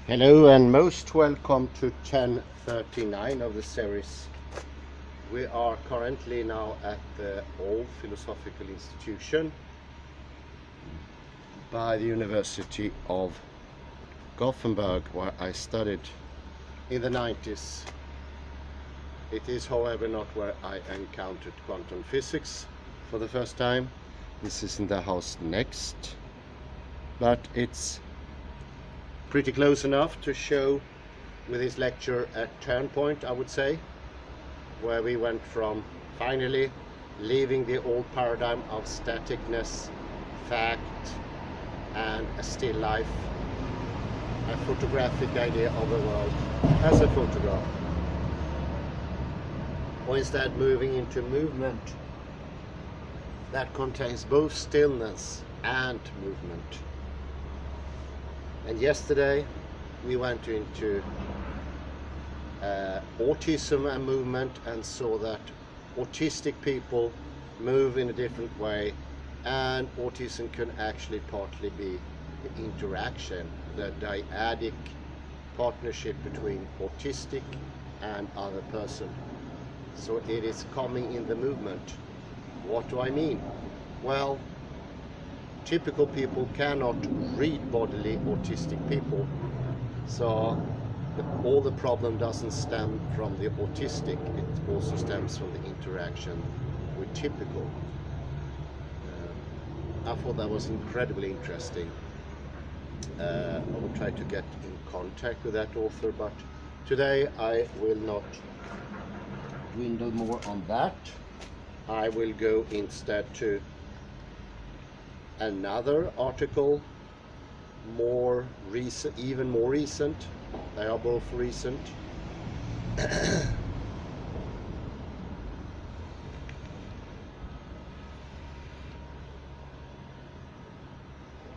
Hello and most welcome to 1039 of the series. We are currently now at the old philosophical institution by the University of Gothenburg, where I studied in the 90s. It is, however, not where I encountered quantum physics for the first time. This is in the house next, but it's pretty close enough to show with this lecture a turn point, I would say, where we went from finally leaving the old paradigm of staticness, fact, and a still life, a photographic idea of the world as a photograph, or instead moving into movement that contains both stillness and movement. And yesterday we went into autism and movement and saw that autistic people move in a different way, and autism can actually partly be the interaction, the dyadic partnership between autistic and other person. So it is coming in the movement. What do I mean? Well, typical people cannot read bodily autistic people, so all the problem doesn't stem from the autistic, it also stems from the interaction with typical. I thought that was incredibly interesting. I will try to get in contact with that author, but today I will not dwindle more on that. I will go instead to another article, more recent, even more recent. They are both recent.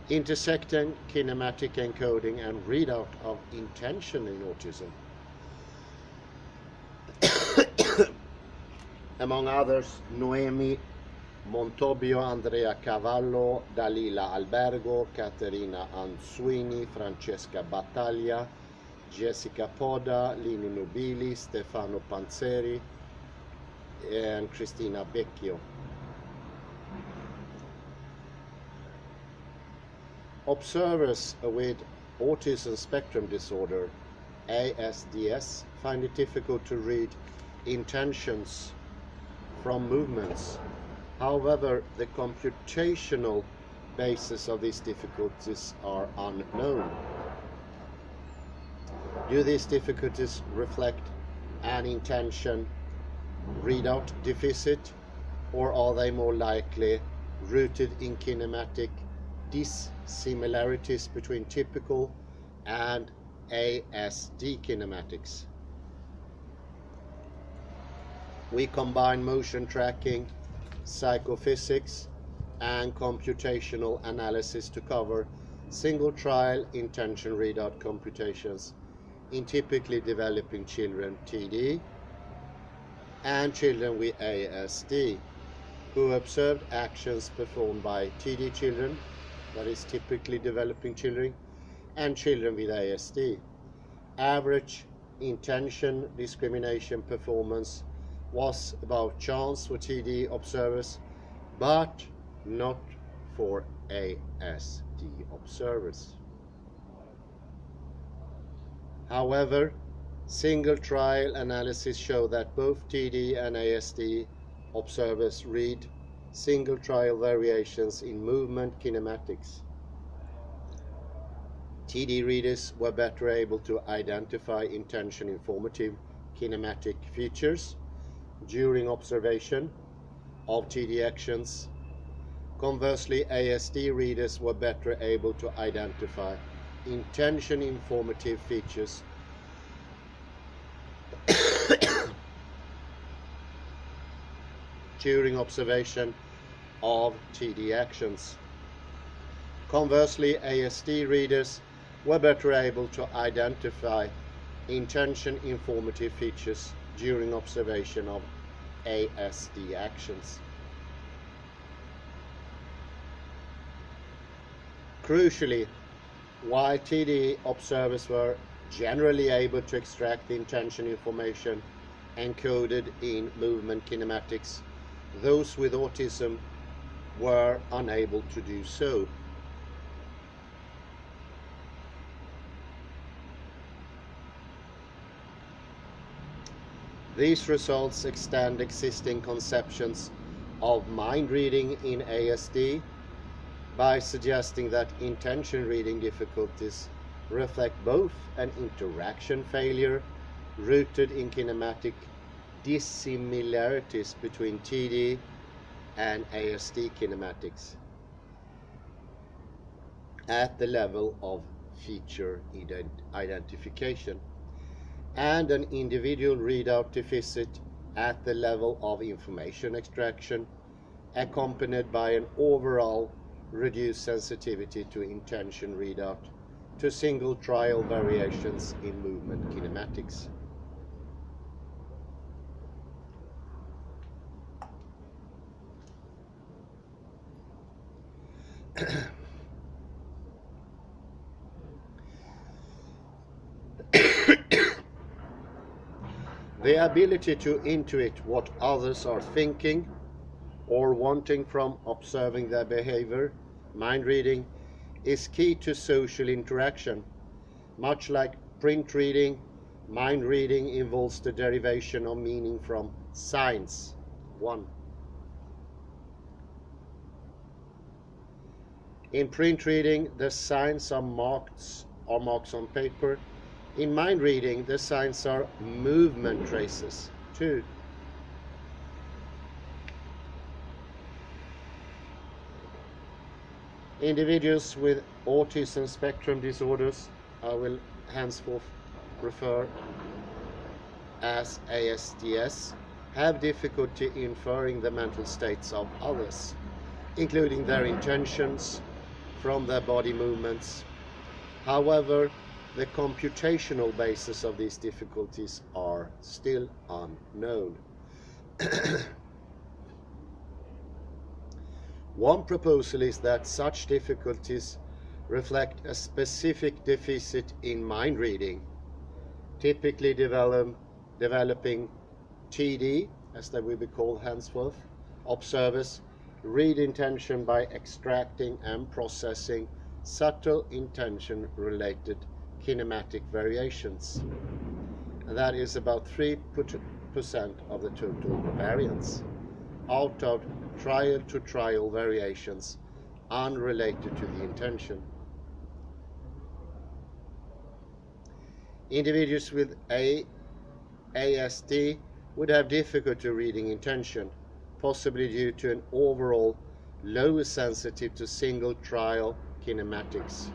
Intersecting, kinematic encoding and readout of intention in autism. Among others, Noemi, Montobbi, Andrea Cavalli, Dalila Albergo, Caterina Ansuini, Francesca Battaglia, Jessica Poda, Lino Nubili, Stefano Panzeri, and Cristina Becchio. Observers with autism spectrum disorder, ASDS, find it difficult to read intentions from movements. However, the computational basis of these difficulties are unknown. Do these difficulties reflect an intention readout deficit, or are they more likely rooted in kinematic dissimilarities between typical and ASD kinematics? We combine motion tracking, psychophysics, and computational analysis to cover single trial intention readout computations in typically developing children, TD, and children with ASD, who observed actions performed by TD children, that is typically developing children, and children with ASD. Average intention discrimination performance was about chance for TD observers, but not for ASD observers. However, single trial analysis show that both TD and ASD observers read single trial variations in movement kinematics. TD readers were better able to identify intention informative kinematic features during observation of TD actions. Conversely, ASD readers were better able to identify intention informative features during observation of TD actions. Conversely, ASD readers were better able to identify intention informative features during observation of ASD actions. Crucially, while TD observers were generally able to extract the intention information encoded in movement kinematics, those with autism were unable to do so. These results extend existing conceptions of mind reading in ASD by suggesting that intention reading difficulties reflect both an interaction failure rooted in kinematic dissimilarities between TD and ASD kinematics at the level of feature identification, and an individual readout deficit at the level of information extraction, accompanied by an overall reduced sensitivity to intention readout to single trial variations in movement kinematics. The ability to intuit what others are thinking or wanting from observing their behavior, mind reading, is key to social interaction. Much like print reading, mind reading involves the derivation of meaning from signs. 1. In print reading, the signs are marks on paper. In mind reading, the signs are movement traces. 2. Individuals with autism spectrum disorders, I will henceforth refer as ASDS, have difficulty inferring the mental states of others, including their intentions, from their body movements. However, the computational basis of these difficulties are still unknown. One proposal is that such difficulties reflect a specific deficit in mind reading, typically developing TD, as they will be called henceforth, observers read intention by extracting and processing subtle intention-related kinematic variations. And that is about 3% of the total variance, out of trial-to-trial variations unrelated to the intention. Individuals with ASD would have difficulty reading intention, possibly due to an overall lower sensitivity to single trial kinematics.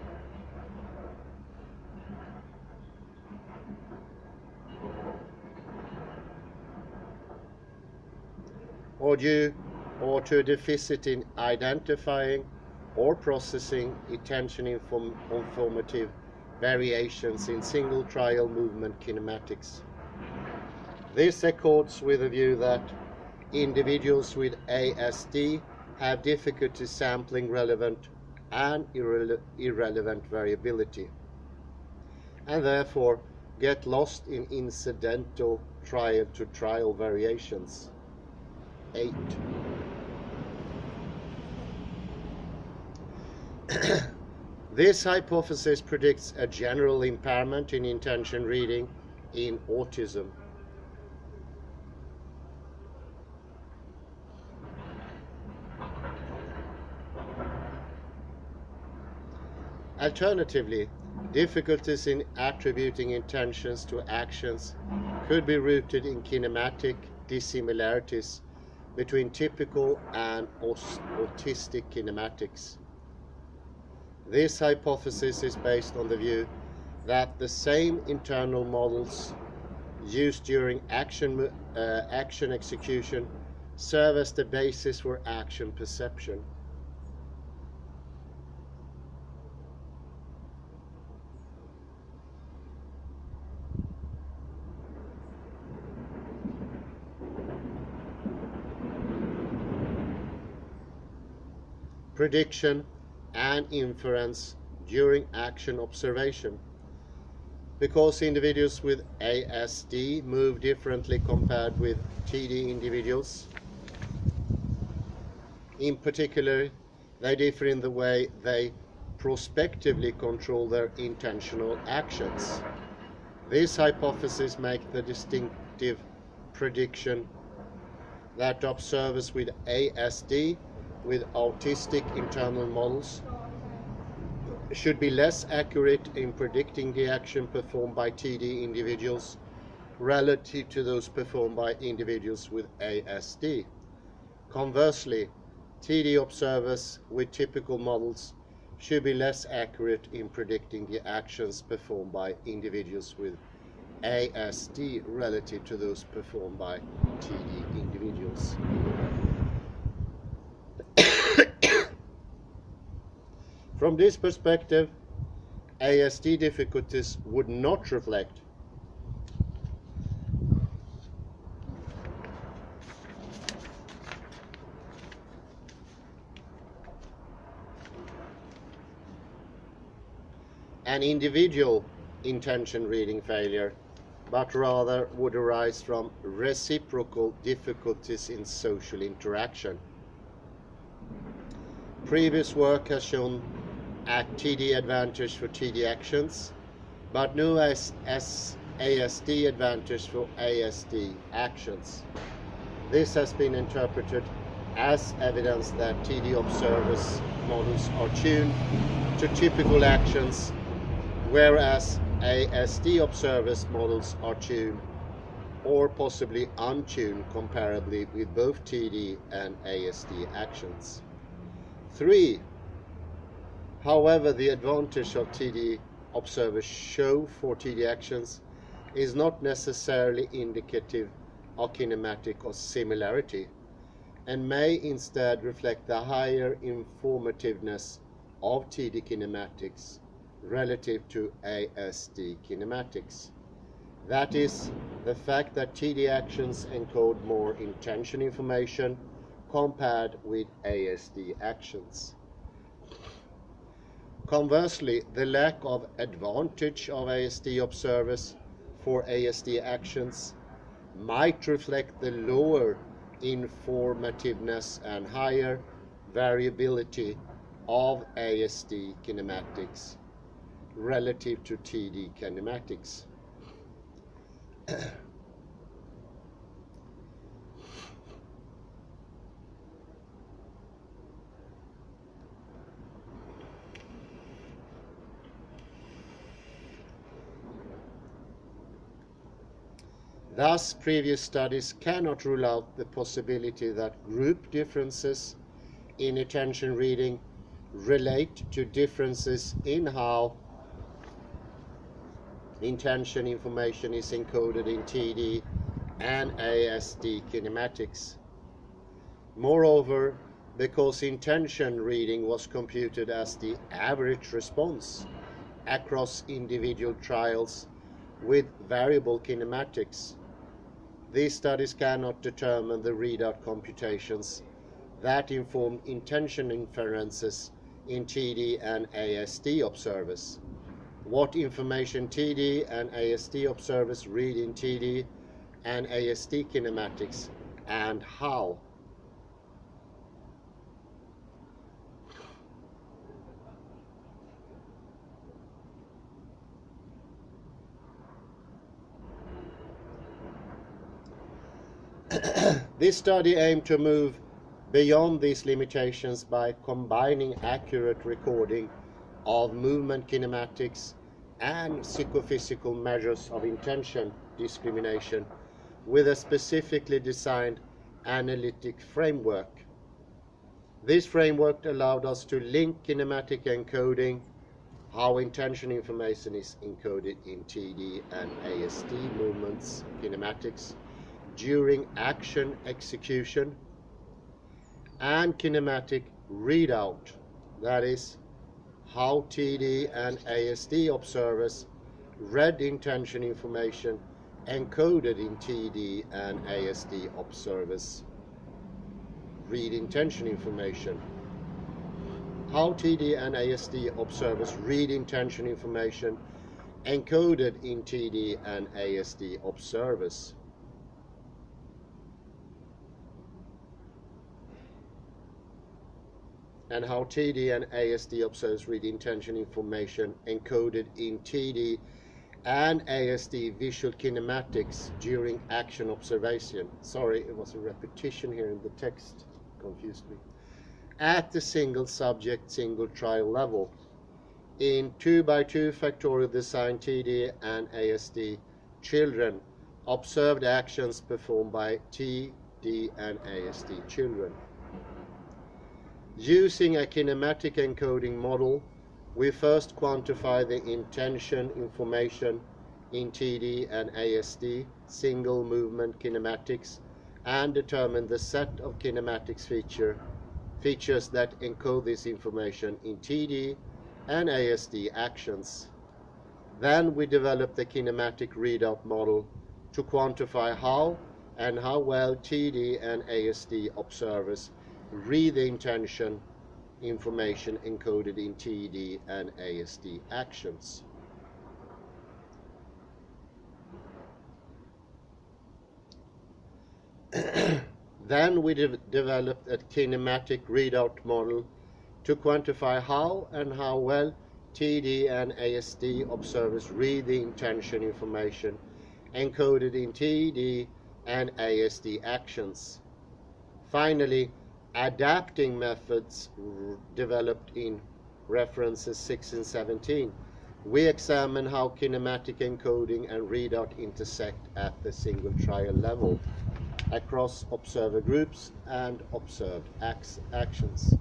Or to a deficit in identifying or processing intention informative variations in single trial movement kinematics. This accords with the view that individuals with ASD have difficulty sampling relevant and irrelevant variability, and therefore get lost in incidental trial-to-trial variations. 8. This hypothesis predicts a general impairment in intention reading in autism. Alternatively, difficulties in attributing intentions to actions could be rooted in kinematic dissimilarities between typical and autistic kinematics. This hypothesis is based on the view that the same internal models used during action execution serve as the basis for action perception. Prediction and inference during action observation, because individuals with ASD move differently compared with TD individuals. In particular, they differ in the way they prospectively control their intentional actions. This hypothesis makes the distinctive prediction that observers with ASD with autistic internal models should be less accurate in predicting the action performed by TD individuals relative to those performed by individuals with ASD. Conversely, TD observers with typical models should be less accurate in predicting the actions performed by individuals with ASD relative to those performed by TD individuals. From this perspective, ASD difficulties would not reflect an individual intention reading failure, but rather would arise from reciprocal difficulties in social interaction. Previous work has shown a TD advantage for TD actions, but no ASD advantage for ASD actions. This has been interpreted as evidence that TD observers models are tuned to typical actions, whereas ASD observers models are tuned or possibly untuned comparably with both TD and ASD actions. 3. However, the advantage of TD observers show for TD actions is not necessarily indicative of kinematic or similarity, and may instead reflect the higher informativeness of TD kinematics relative to ASD kinematics. That is, the fact that TD actions encode more intention information compared with ASD actions. Conversely, the lack of advantage of ASD observers for ASD actions might reflect the lower informativeness and higher variability of ASD kinematics relative to TD kinematics. Thus, previous studies cannot rule out the possibility that group differences in attention reading relate to differences in how intention information is encoded in TD and ASD kinematics. Moreover, because intention reading was computed as the average response across individual trials with variable kinematics, these studies cannot determine the readout computations that inform intention inferences in TD and ASD observers. What information TD and ASD observers read in TD and ASD kinematics, and how. This study aimed to move beyond these limitations by combining accurate recording of movement kinematics and psychophysical measures of intention discrimination with a specifically designed analytic framework. This framework allowed us to link kinematic encoding, how intention information is encoded in TD and ASD movements kinematics during action execution, and kinematic readout, that is, how TD and ASD observers read intention information encoded in TD and ASD observers read intention information. how TD and ASD observers read intention information encoded in TD and ASD observers. And how TD and ASD observers read intention information encoded in TD and ASD visual kinematics during action observation. Sorry, it was a repetition here in the text, confused me. At the single subject, single trial level. In 2x2 factorial design, TD and ASD children observed actions performed by TD and ASD children. Using a kinematic encoding model, we first quantify the intention information in TD and ASD single movement kinematics and determine the set of kinematics features that encode this information in TD and ASD actions. Then we develop the kinematic readout model to quantify how well TD and ASD observers read the intention information encoded in TD and ASD actions. Then we developed a kinematic readout model to quantify how well TD and ASD observers read the intention information encoded in TD and ASD actions. Finally, adapting methods developed in references 6 and 17. We examine how kinematic encoding and readout intersect at the single trial level across observer groups and observed actions.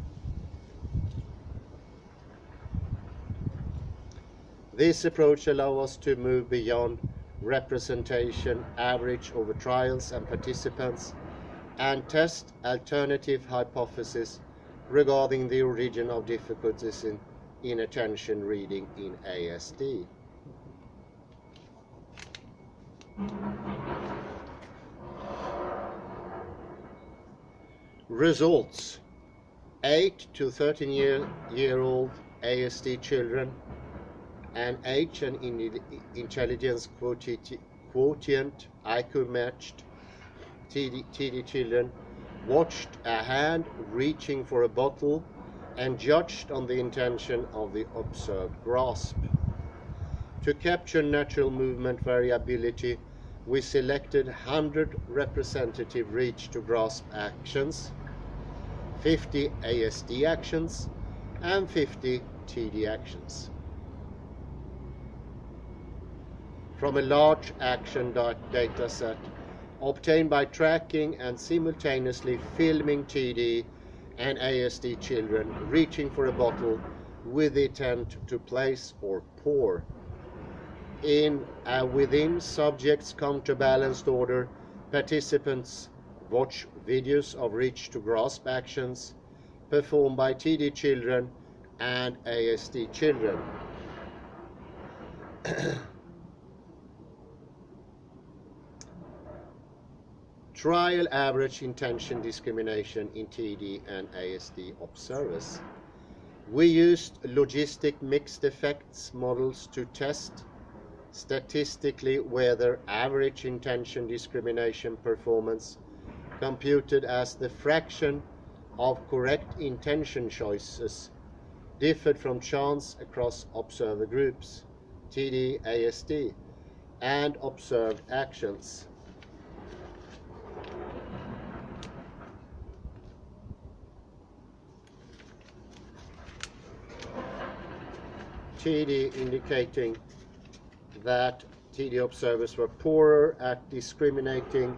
This approach allows us to move beyond representation average over trials and participants and test alternative hypotheses regarding the origin of difficulties in attention reading in ASD. Results: 8 to 13-year-old ASD children and age and intelligence quotient IQ matched TD children watched a hand reaching for a bottle and judged on the intention of the observed grasp. To capture natural movement variability, we selected 100 representative reach to grasp actions, 50 ASD actions, and 50 TD actions. From a large action data set obtained by tracking and simultaneously filming TD and ASD children reaching for a bottle with the intent to place or pour. In a within subjects counterbalanced order, participants watch videos of reach to grasp actions performed by TD children and ASD children. Trial average intention discrimination in TD and ASD observers. We used logistic mixed effects models to test statistically whether average intention discrimination performance, computed as the fraction of correct intention choices, differed from chance across observer groups, TD, ASD, and observed actions. TD indicating that TD observers were poorer at discriminating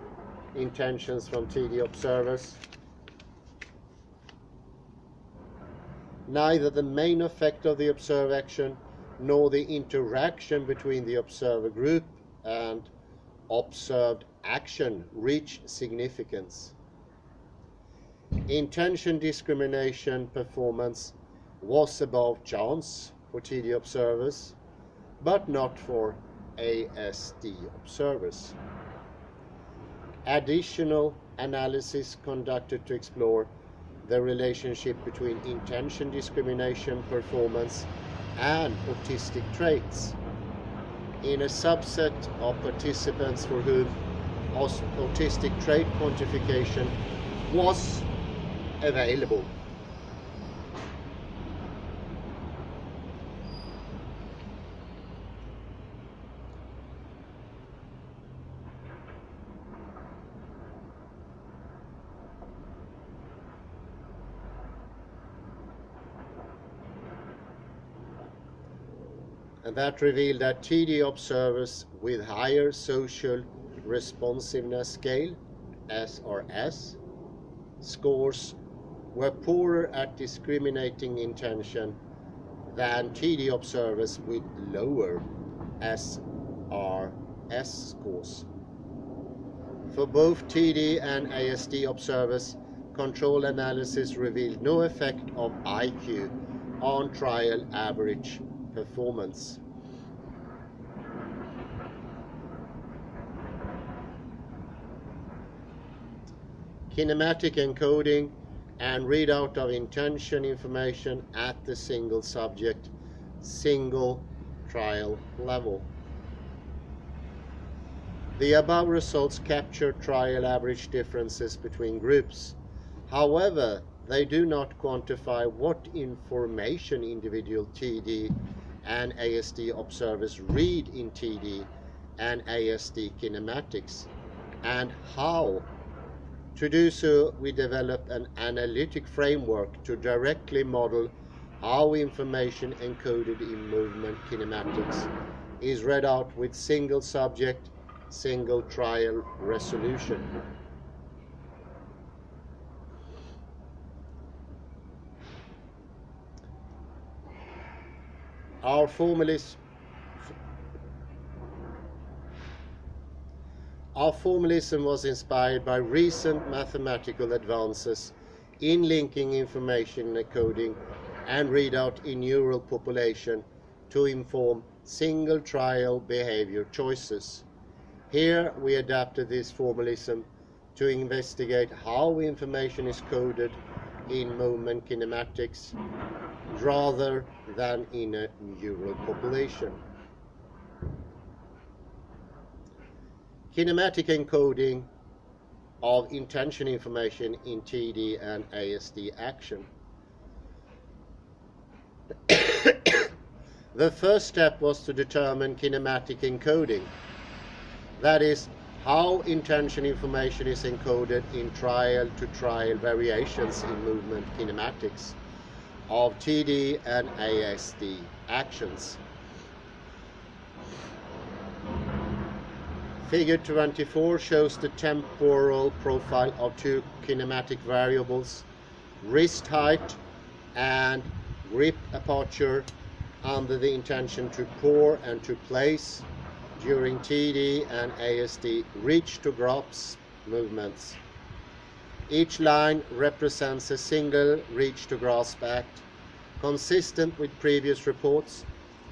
intentions from TD observers. Neither the main effect of the observed action nor the interaction between the observer group and observed action reached significance. Intention discrimination performance was above chance for TD observers, but not for ASD observers. Additional analysis conducted to explore the relationship between intention, discrimination, performance, and autistic traits in a subset of participants for whom autistic trait quantification was available. And that revealed that TD observers with higher social responsiveness scale, SRS, scores were poorer at discriminating intention than TD observers with lower SRS scores. For both TD and ASD observers, control analysis revealed no effect of IQ on trial average performance. Kinematic encoding and readout of intention information at the single subject, single trial level. The above results capture trial average differences between groups. However, they do not quantify what information individual TD and ASD observers read in TD and ASD kinematics, and how. To do so, we developed an analytic framework to directly model how information encoded in movement kinematics is read out with single subject, single trial resolution. Our formalism was inspired by recent mathematical advances in linking information encoding and readout in neural population to inform single trial behavior choices. Here we adapted this formalism to investigate how information is coded in movement kinematics rather than in a neural population. Kinematic encoding of intention information in TD and ASD action. The first step was to determine kinematic encoding, that is, how intention information is encoded in trial-to-trial variations in movement kinematics of TD and ASD actions. Figure 24 shows the temporal profile of two kinematic variables, wrist height and grip aperture, under the intention to pour and to place during TD and ASD reach to grasp movements. Each line represents a single reach to grasp act. Consistent with previous reports,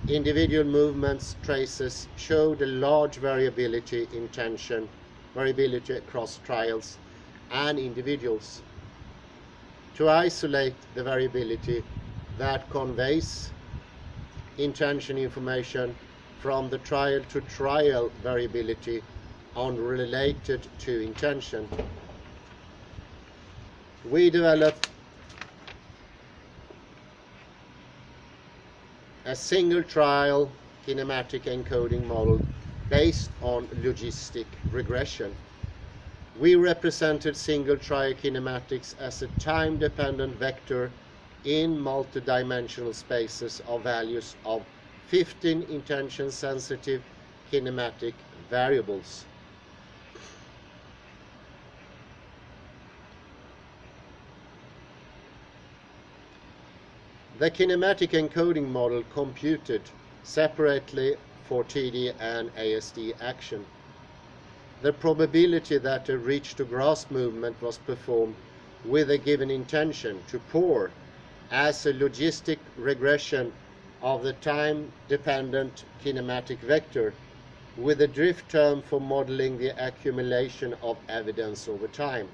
individual movements traces showed a large variability in tension, variability across trials and individuals. To isolate the variability that conveys intention information from the trial-to-trial variability unrelated to intention, we developed a single trial kinematic encoding model based on logistic regression. We represented single trial kinematics as a time-dependent vector in multidimensional spaces of values of 15 intention-sensitive kinematic variables. The kinematic encoding model computed separately for TD and ASD action. The probability that a reach to grasp movement was performed with a given intention to pour as a logistic regression of the time-dependent kinematic vector with a drift term for modeling the accumulation of evidence over time.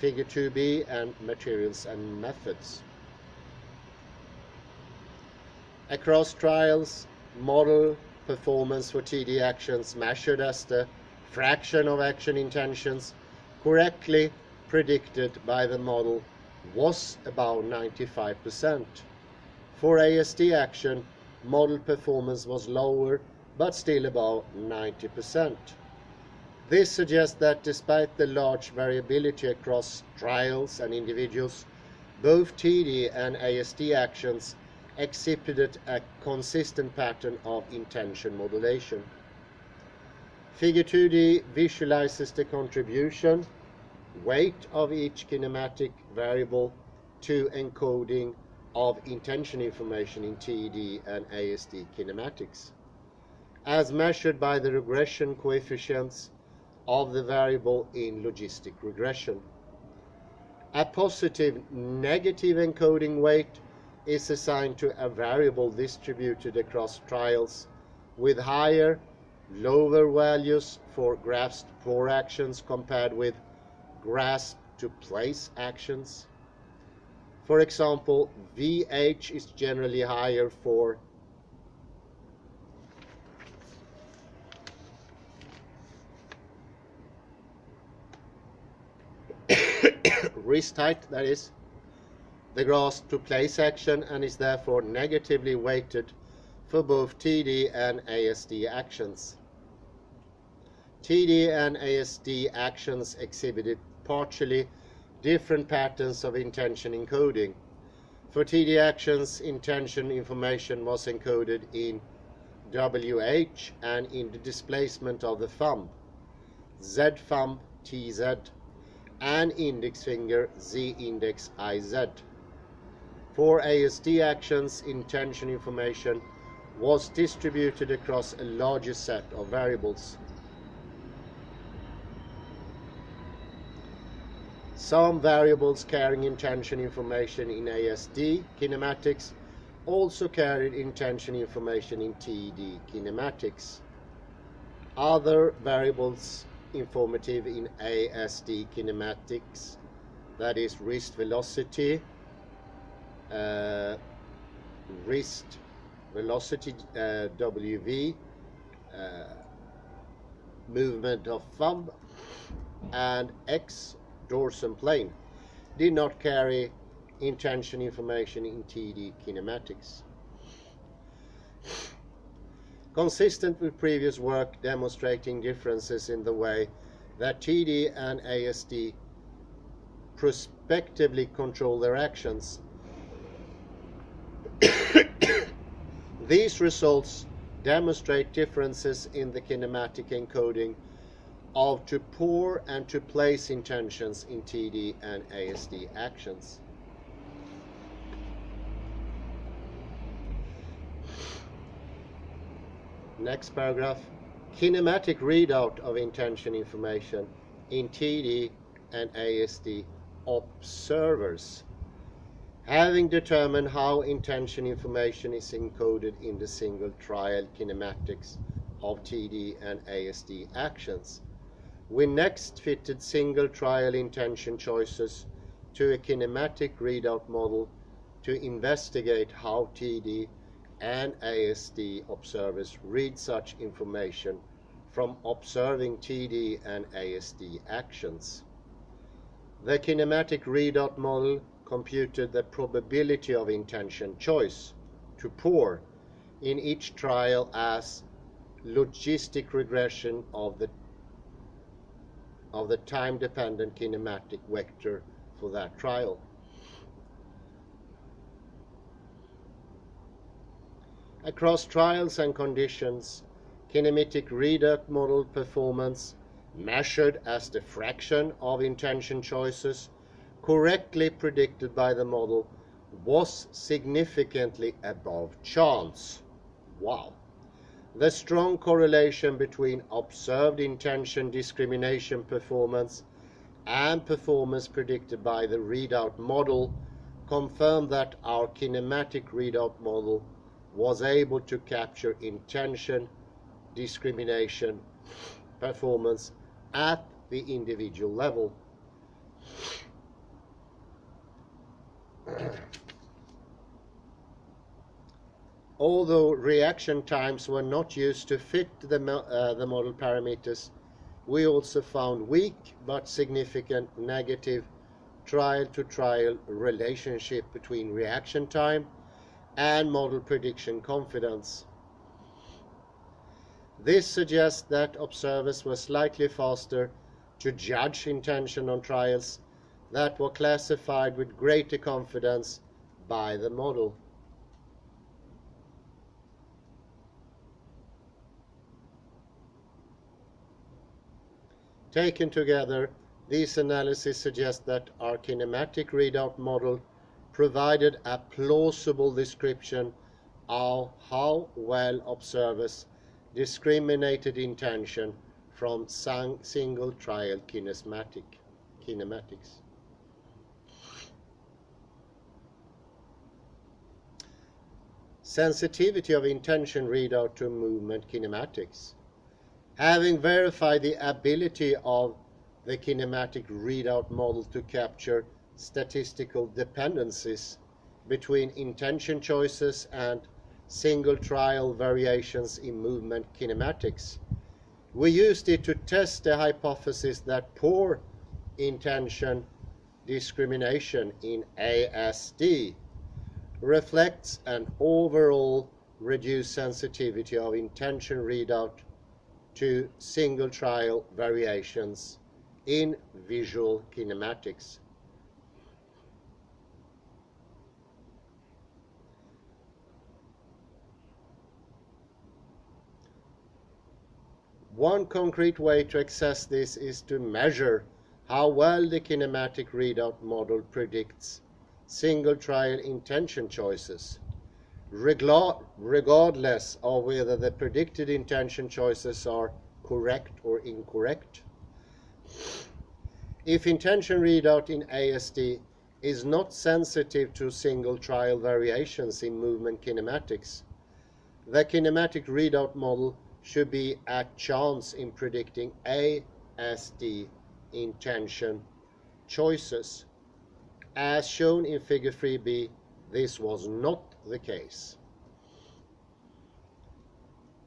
Figure 2b, and materials and methods. Across trials, model performance for TD actions measured as the fraction of action intentions correctly predicted by the model was about 95%. For ASD action, model performance was lower, but still about 90%. This suggests that despite the large variability across trials and individuals, both TD and ASD actions exhibited a consistent pattern of intention modulation. Figure 2D visualizes the contribution, weight of each kinematic variable to encoding of intention information in TD and ASD kinematics, as measured by the regression coefficients of the variable in logistic regression. A positive negative encoding weight is assigned to a variable distributed across trials with higher, lower values for grasp for actions compared with grasp to place actions. For example, VH is generally higher for wrist height, that is, the grasp to place action, and is therefore negatively weighted for both TD and ASD actions. TD and ASD actions exhibited partially different patterns of intention encoding. For TD actions, intention information was encoded in WH and in the displacement of the thumb, Z thumb TZ, and index finger Z index IZ. For ASD actions, intention information was distributed across a larger set of variables. Some variables carrying intention information in ASD kinematics also carried intention information in TD kinematics. Other variables informative in ASD kinematics, that is wrist velocity, WV, movement of thumb, and X, dorsum plane, did not carry intention information in TD kinematics. Consistent with previous work demonstrating differences in the way that TD and ASD prospectively control their actions, these results demonstrate differences in the kinematic encoding of to pour and to place intentions in TD and ASD actions. Next paragraph. Kinematic readout of intention information in TD and ASD observers. Having determined how intention information is encoded in the single trial kinematics of TD and ASD actions, we next fitted single trial intention choices to a kinematic readout model to investigate how TD and ASD observers read such information from observing TD and ASD actions. The kinematic readout model computed the probability of intention choice to pour in each trial as logistic regression of the time-dependent kinematic vector for that trial. Across trials and conditions, kinematic readout model performance, measured as the fraction of intention choices correctly predicted by the model, was significantly above chance. Wow! The strong correlation between observed intention discrimination performance and performance predicted by the readout model confirmed that our kinematic readout model was able to capture intention discrimination performance at the individual level. Although reaction times were not used to fit the model parameters, we also found weak but significant negative trial-to-trial relationship between reaction time and model prediction confidence. This suggests that observers were slightly faster to judge intention on trials that were classified with greater confidence by the model. Taken together, these analyses suggest that our kinematic readout model provided a plausible description of how well observers discriminated intention from single trial kinematics. Sensitivity of intention readout to movement kinematics. Having verified the ability of the kinematic readout model to capture statistical dependencies between intention choices and single trial variations in movement kinematics, we used it to test the hypothesis that poor intention discrimination in ASD reflects an overall reduced sensitivity of intention readout to single trial variations in visual kinematics. One concrete way to access this is to measure how well the kinematic readout model predicts single trial intention choices, regardless of whether the predicted intention choices are correct or incorrect. If intention readout in ASD is not sensitive to single trial variations in movement kinematics, the kinematic readout model should be at chance in predicting ASD intention choices. As shown in figure 3b, this was not the case.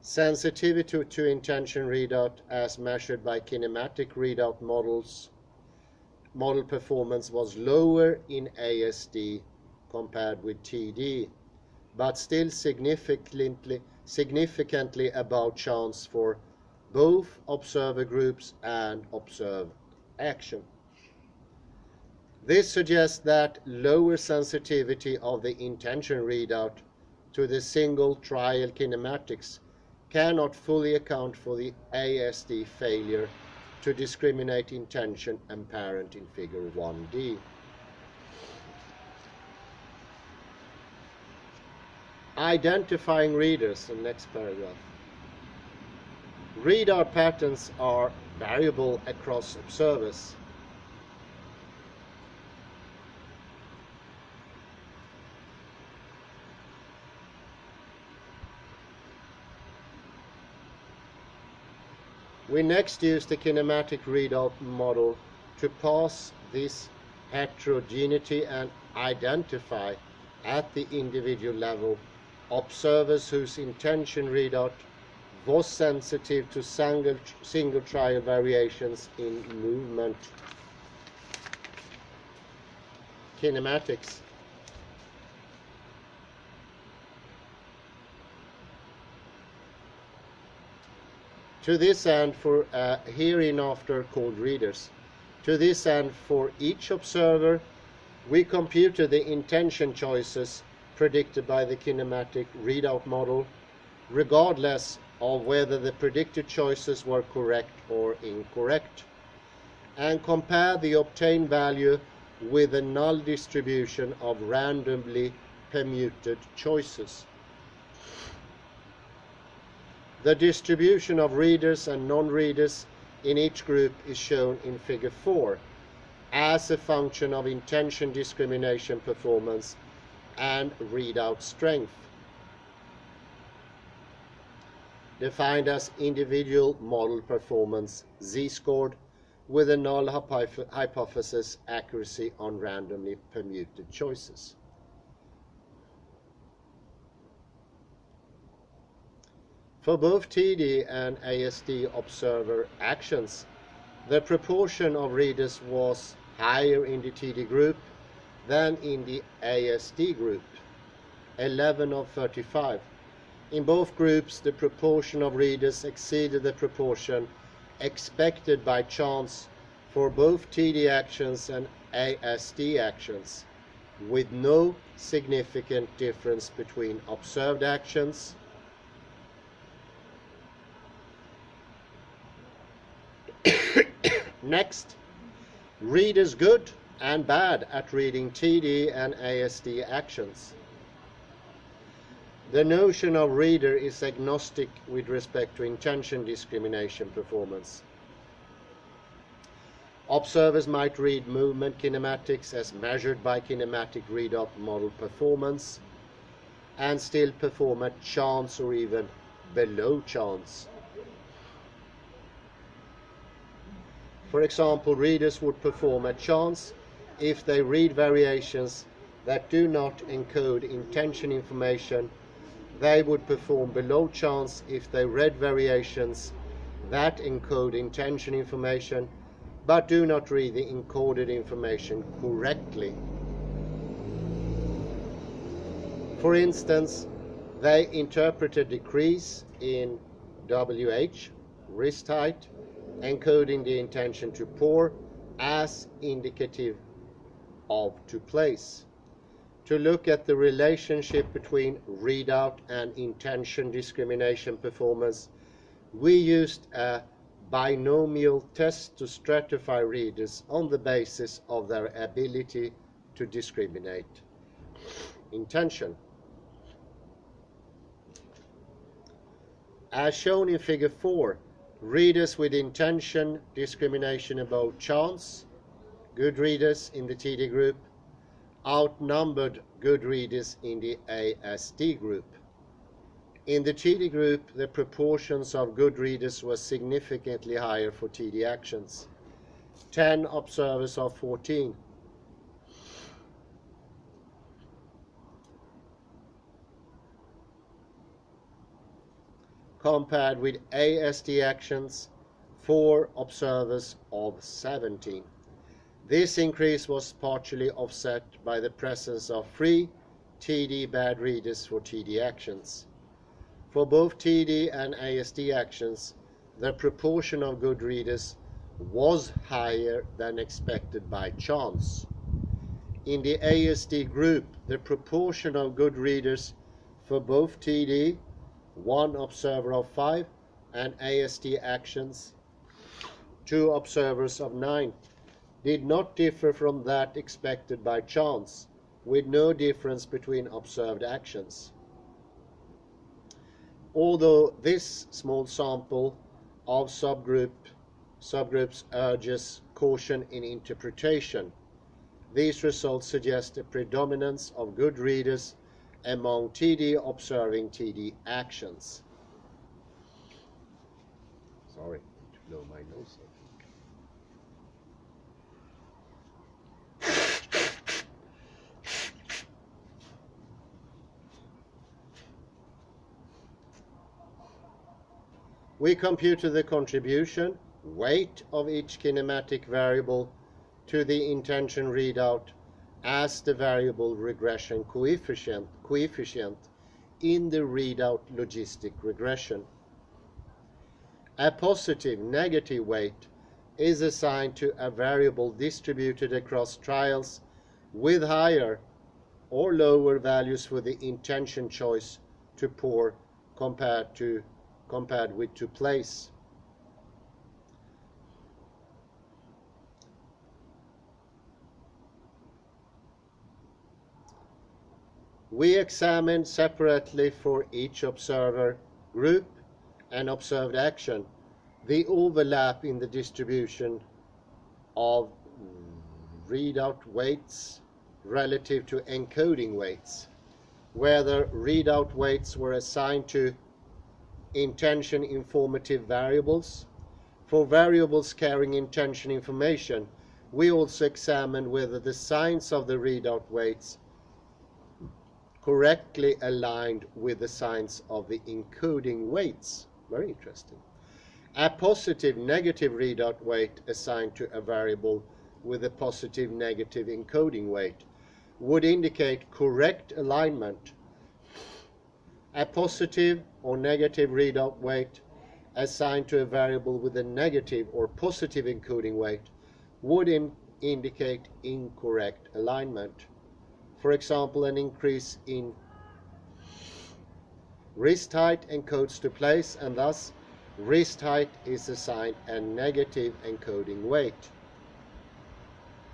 Sensitivity to intention readout as measured by kinematic readout models, model performance was lower in ASD compared with TD, but still significantly above chance for both observer groups and observed action. This suggests that lower sensitivity of the intention readout to the single trial kinematics cannot fully account for the ASD failure to discriminate intention apparent in figure 1D. Identifying readers, the next paragraph. Readout patterns are variable across observers. We next use the kinematic readout model to parse this heterogeneity and identify at the individual level observers whose intention readout was sensitive to single trial variations in movement kinematics. To this end, for hereinafter called readers, to this end, for each observer, we computed the intention choices predicted by the kinematic readout model, regardless of whether the predicted choices were correct or incorrect, and compare the obtained value with the null distribution of randomly permuted choices. The distribution of readers and non-readers in each group is shown in figure 4 as a function of intention discrimination performance and readout strength, defined as individual model performance z-scored with a null hypothesis accuracy on randomly permuted choices. For both TD and ASD observer actions, the proportion of readers was higher in the TD group than in the ASD group, 11 of 35. In both groups, the proportion of readers exceeded the proportion expected by chance for both TD actions and ASD actions, with no significant difference between observed actions Next, readers good and bad at reading TD and ASD actions. The notion of reader is agnostic with respect to intention discrimination performance. Observers might read movement kinematics as measured by kinematic readout model performance and still perform at chance or even below chance. For example, readers would perform at chance if they read variations that do not encode intention information. They would perform below chance if they read variations that encode intention information but do not read the encoded information correctly. For instance, they interpret a decrease in WH, wrist height, encoding the intention to pour as indicative of to place. To look at the relationship between readout and intention discrimination performance, we used a binomial test to stratify readers on the basis of their ability to discriminate intention. As shown in figure 4, readers with intention discrimination about chance, good readers in the TD group, outnumbered good readers in the ASD group. In the TD group, the proportions of good readers were significantly higher for TD actions, 10 observers of 14. Compared with ASD actions, 4 observers of 17. This increase was partially offset by the presence of 3 TD bad readers for TD actions. For both TD and ASD actions, the proportion of good readers was higher than expected by chance. In the ASD group, the proportion of good readers for both TD, 1 observer of 5, and ASD actions, 2 observers of 9, did not differ from that expected by chance, with no difference between observed actions. Although this small sample of subgroups urges caution in interpretation, these results suggest a predominance of good readers among TD observing TD actions. Sorry, to blow my nose. We computed the contribution, weight of each kinematic variable to the intention readout as the variable regression coefficient in the readout logistic regression. A positive negative weight is assigned to a variable distributed across trials with higher or lower values for the intention choice to pour compared with to place. We examined separately for each observer group and observed action the overlap in the distribution of readout weights relative to encoding weights, whether readout weights were assigned to intention informative variables For variables carrying intention information, we also examined whether the signs of the readout weights correctly aligned with the signs of the encoding weights. Very interesting. A positive negative readout weight assigned to a variable with a positive negative encoding weight would indicate correct alignment. A positive or negative readout weight assigned to a variable with a negative or positive encoding weight would indicate incorrect alignment. For example, an increase in wrist height encodes to place, and thus wrist height is assigned a negative encoding weight.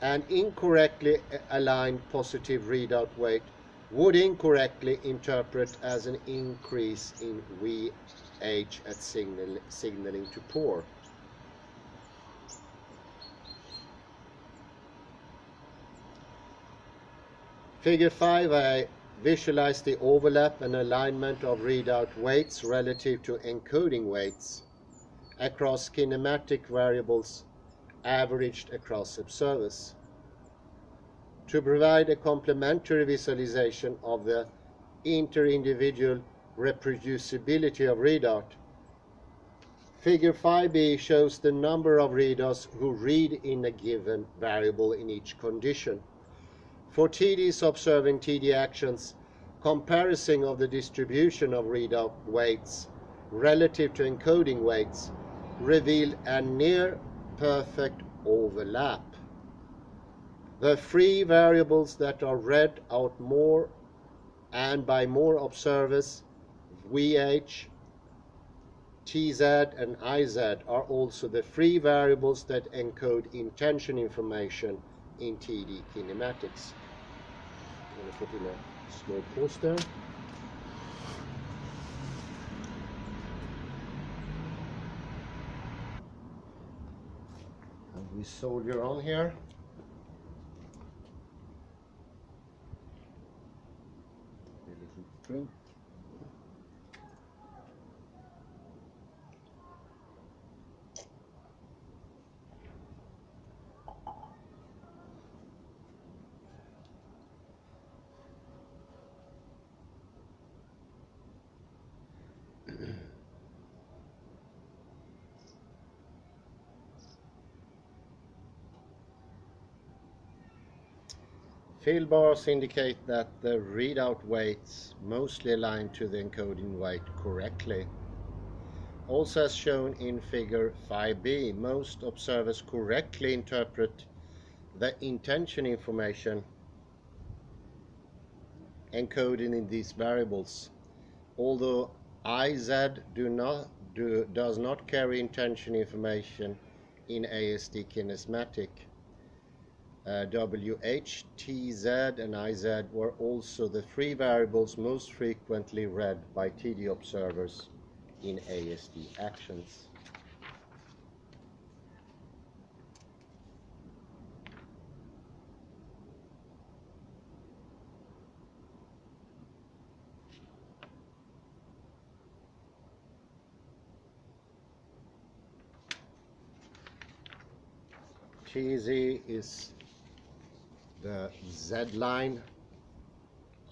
An incorrectly aligned positive readout weight would incorrectly interpret as an increase in VH at signaling to pore. Figure 5, I visualize the overlap and alignment of readout weights relative to encoding weights across kinematic variables averaged across observers. To provide a complementary visualization of the inter-individual reproducibility of readout, Figure 5b shows the number of readers who read in a given variable in each condition. For TDs observing TD actions, comparison of the distribution of readout weights relative to encoding weights revealed a near perfect overlap. The free variables that are read out more and by more observers, VH, TZ and IZ, are also the free variables that encode intention information in TD kinematics. I'm going to put in a small pause there. And we soldier on here. A little drink. Field bars indicate that the readout weights mostly align to the encoding weight correctly. Also, as shown in figure 5b, most observers correctly interpret the intention information encoded in these variables, although IZ does not carry intention information in ASD kinematic. WH, TZ and IZ were also the free variables most frequently read by TD observers in ASD actions. TZ is the Z line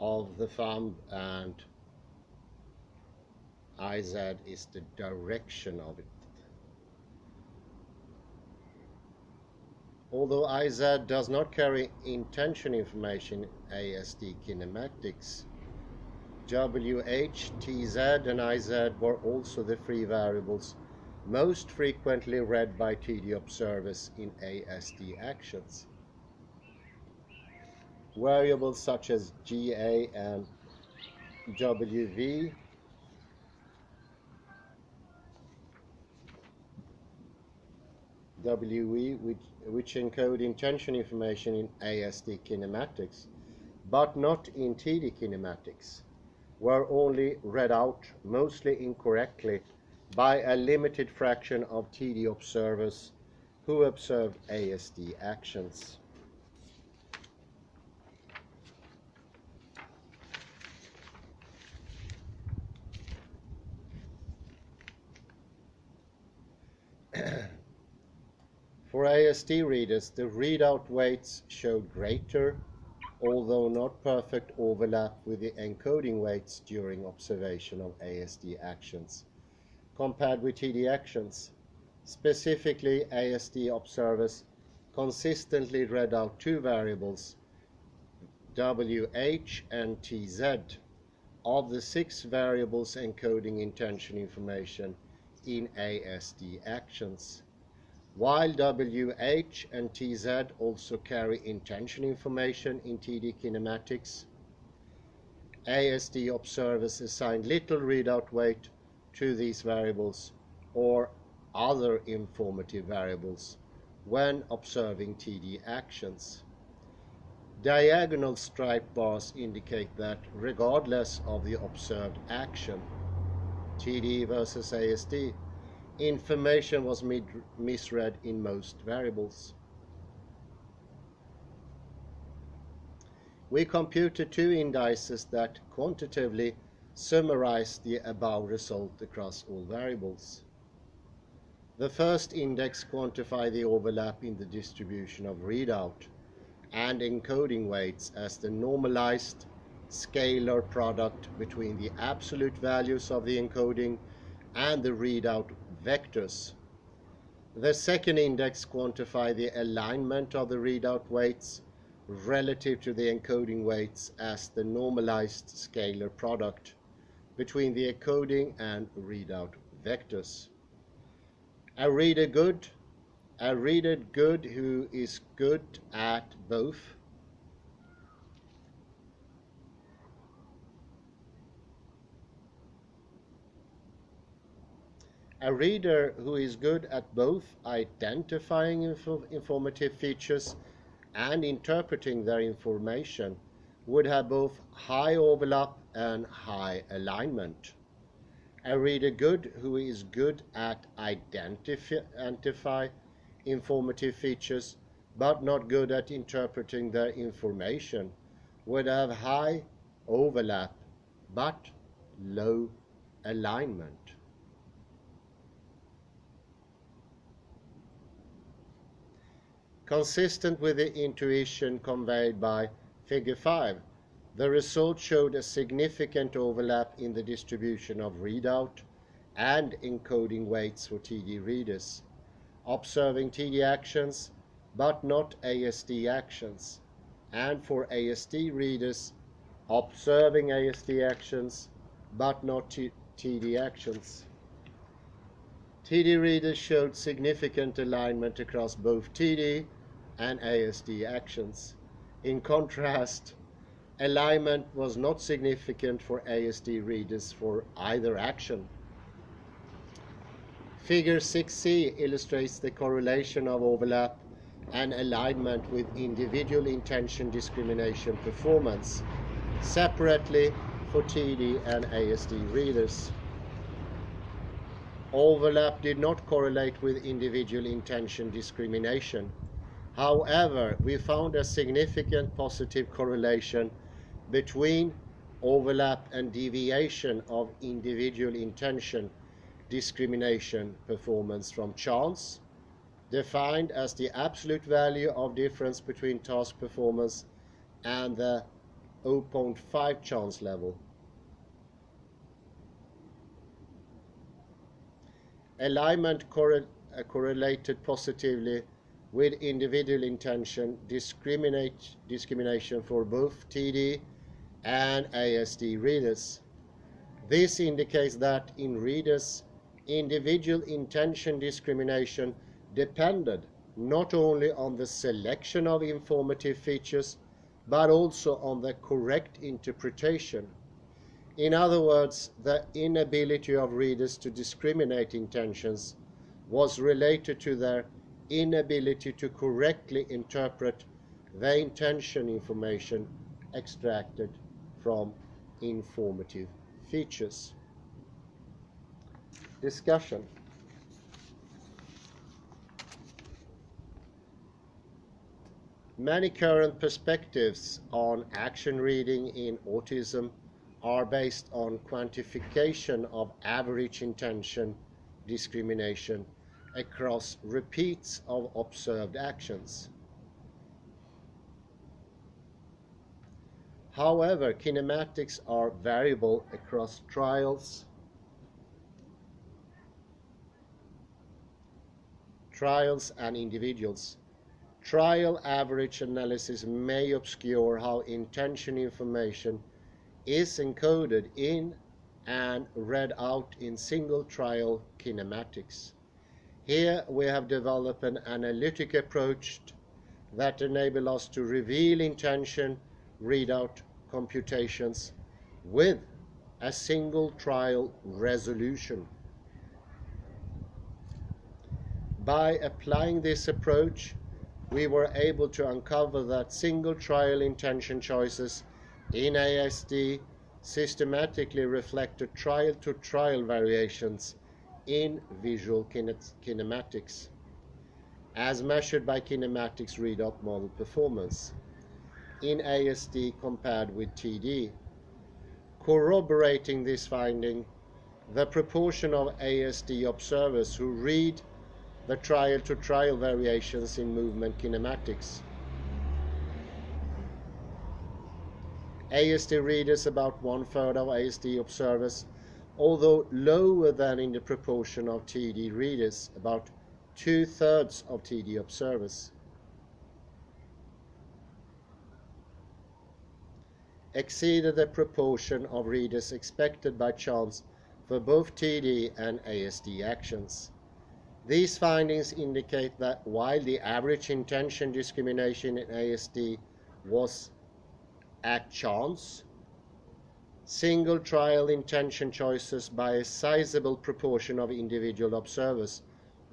of the thumb and IZ is the direction of it. Although IZ does not carry intention information in ASD kinematics, WH, TZ and IZ were also the free variables most frequently read by TD observers in ASD actions. Variables such as GA and WV which encode intention information in ASD kinematics, but not in TD kinematics, were only read out, mostly incorrectly, by a limited fraction of TD observers who observed ASD actions. For ASD readers, the readout weights showed greater, although not perfect, overlap with the encoding weights during observation of ASD actions, compared with TD actions. Specifically, ASD observers consistently read out two variables, WH and TZ, of the 6 variables encoding intention information in ASD actions. While WH and TZ also carry intention information in TD kinematics, ASD observers assign little readout weight to these variables or other informative variables when observing TD actions. Diagonal stripe bars indicate that regardless of the observed action, TD versus ASD, information was misread in most variables. We computed 2 indices that quantitatively summarize the above result across all variables. The first index quantifies the overlap in the distribution of readout and encoding weights as the normalized scalar product between the absolute values of the encoding and the readout vectors. The second index quantifies the alignment of the readout weights relative to the encoding weights as the normalized scalar product between the encoding and readout vectors. A reader good who is good at both identifying informative features and interpreting their information would have both high overlap and high alignment. A reader good who is good at identify informative features but not good at interpreting their information would have high overlap but low alignment. Consistent with the intuition conveyed by Figure 5, the result showed a significant overlap in the distribution of readout and encoding weights for TD readers, observing TD actions but not ASD actions, and for ASD readers, observing ASD actions but not TD actions. TD readers showed significant alignment across both TD and ASD actions. In contrast, alignment was not significant for ASD readers for either action. Figure 6c illustrates the correlation of overlap and alignment with individual intention discrimination performance, separately for TD and ASD readers. Overlap did not correlate with individual intention discrimination. However, we found a significant positive correlation between overlap and deviation of individual intention discrimination performance from chance, defined as the absolute value of difference between task performance and the 0.5 chance level. Alignment correlated positively with individual intention discrimination for both TD and ASD readers. This indicates that in readers, individual intention discrimination depended not only on the selection of informative features, but also on the correct interpretation. In other words, the inability of readers to discriminate intentions was related to their inability to correctly interpret the intention information extracted from informative features. Discussion. Many current perspectives on action reading in autism are based on quantification of average intention discrimination across repeats of observed actions. However, kinematics are variable across trials and individuals. Trial average analysis may obscure how intention information is encoded in and read out in single trial kinematics. Here we have developed an analytic approach that enables us to reveal intention readout computations with a single trial resolution. By applying this approach, we were able to uncover that single trial intention choices in ASD systematically reflected trial-to-trial variations in visual kinematics, as measured by kinematics readout model performance in ASD compared with TD. Corroborating this finding, the proportion of ASD observers who read the trial-to-trial variations in movement kinematics. ASD readers about 1/3 of ASD observers, although lower than in the proportion of TD readers, about 2/3 of TD observers. Exceeded the proportion of readers expected by chance for both TD and ASD actions. These findings indicate that while the average intention discrimination in ASD was at chance, single trial intention choices by a sizable proportion of individual observers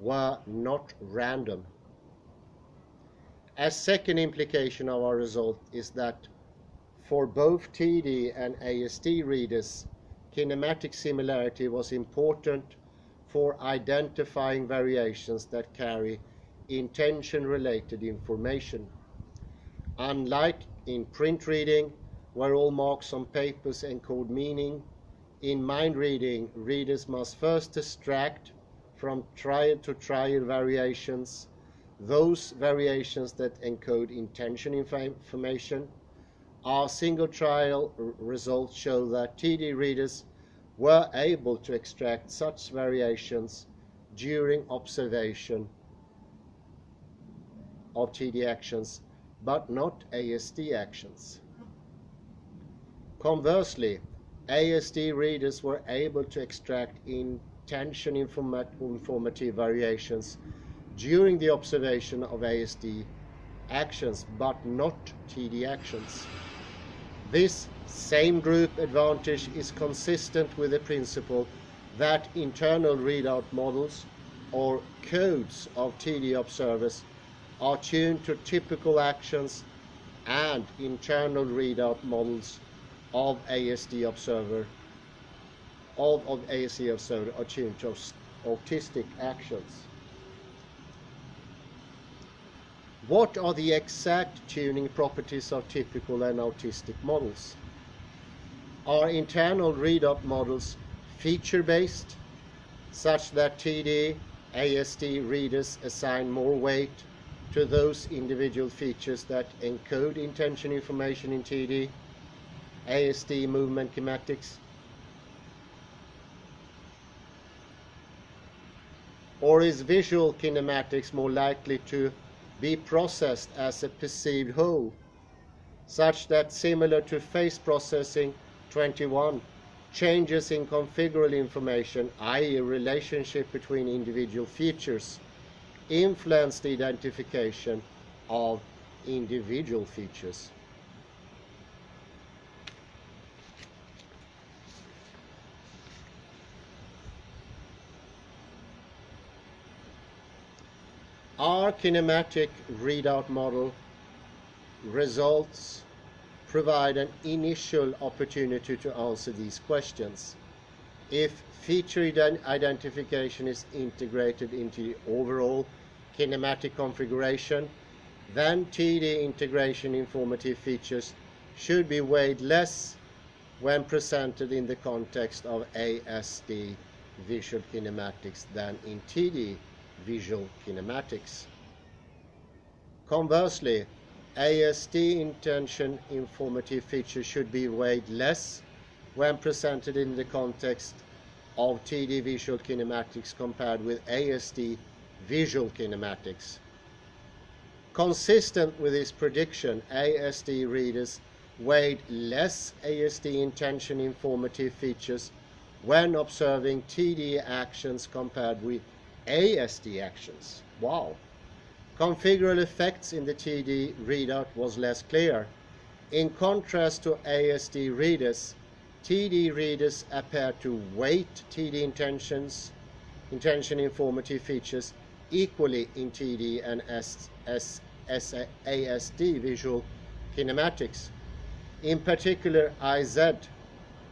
were not random. A second implication of our result is that for both TD and ASD readers, kinematic similarity was important for identifying variations that carry intention-related information. Unlike in print reading, where all marks on papers encode meaning, in mind reading, readers must first extract from trial-to-trial variations those variations that encode intention information. Our single trial results show that TD readers were able to extract such variations during observation of TD actions, but not ASD actions. Conversely, ASD readers were able to extract intention informative variations during the observation of ASD actions, but not TD actions. This same group advantage is consistent with the principle that internal readout models or codes of TD observers are tuned to typical actions, and internal readout models of ASD observer are tuned to autistic actions. What are the exact tuning properties of typical and autistic models? Are internal readout models feature-based, such that TD, ASD readers assign more weight to those individual features that encode intention information in TD, ASD movement kinematics? Or is visual kinematics more likely to be processed as a perceived whole, such that, similar to face processing 21, changes in configural information, i.e. relationship between individual features, influence the identification of individual features? Our kinematic readout model results provide an initial opportunity to answer these questions. If feature identification is integrated into the overall kinematic configuration, then TD integration informative features should be weighed less when presented in the context of ASD visual kinematics than in TD visual kinematics. Conversely, ASD intention informative features should be weighed less when presented in the context of TD visual kinematics compared with ASD visual kinematics. Consistent with this prediction, ASD readers weighed less ASD intention informative features when observing TD actions compared with ASD actions. Wow! Configural effects in the TD readout was less clear. In contrast to ASD readers, TD readers appear to weight TD intention informative features equally in TD and ASD visual kinematics. In particular, IZ,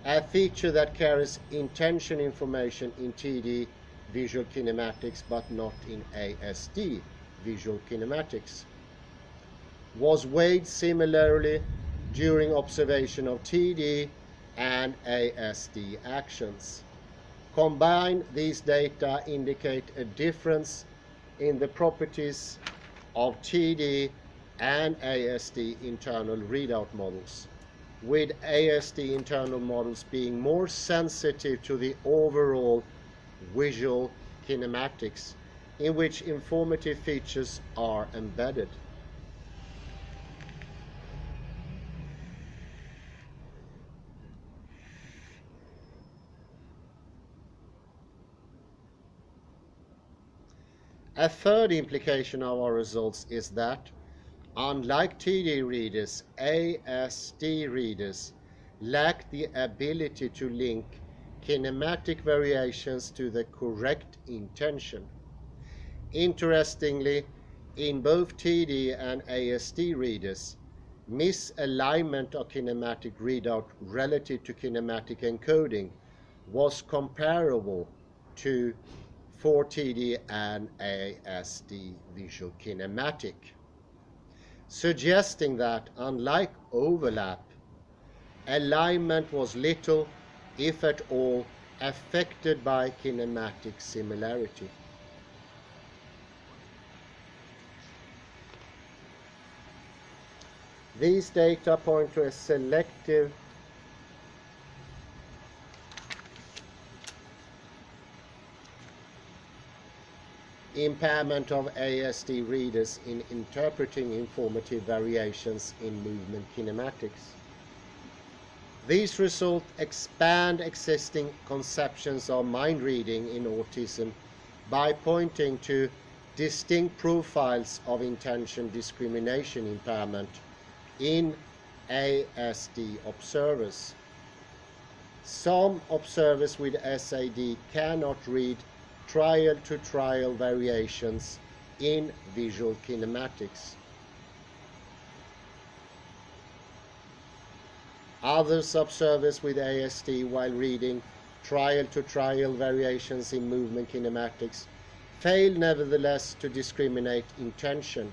a feature that carries intention information in TD visual kinematics but not in ASD visual kinematics, was weighed similarly during observation of TD and ASD actions. Combined, these data indicate a difference in the properties of TD and ASD internal readout models, with ASD internal models being more sensitive to the overall visual kinematics in which informative features are embedded. A third implication of our results is that, unlike TD readers, ASD readers lack the ability to link kinematic variations to the correct intention. Interestingly, in both TD and ASD readers, misalignment of kinematic readout relative to kinematic encoding was comparable to for TD and ASD visual kinematic, suggesting that, unlike overlap, alignment was little, if at all, affected by kinematic similarity. These data point to a selective impairment of ASD readers in interpreting informative variations in movement kinematics. These results expand existing conceptions of mind reading in autism by pointing to distinct profiles of intention discrimination impairment in ASD observers. Some observers with SAD cannot read trial-to-trial variations in visual kinematics. Others observers with ASD, while reading trial-to-trial variations in movement kinematics, fail nevertheless to discriminate intention.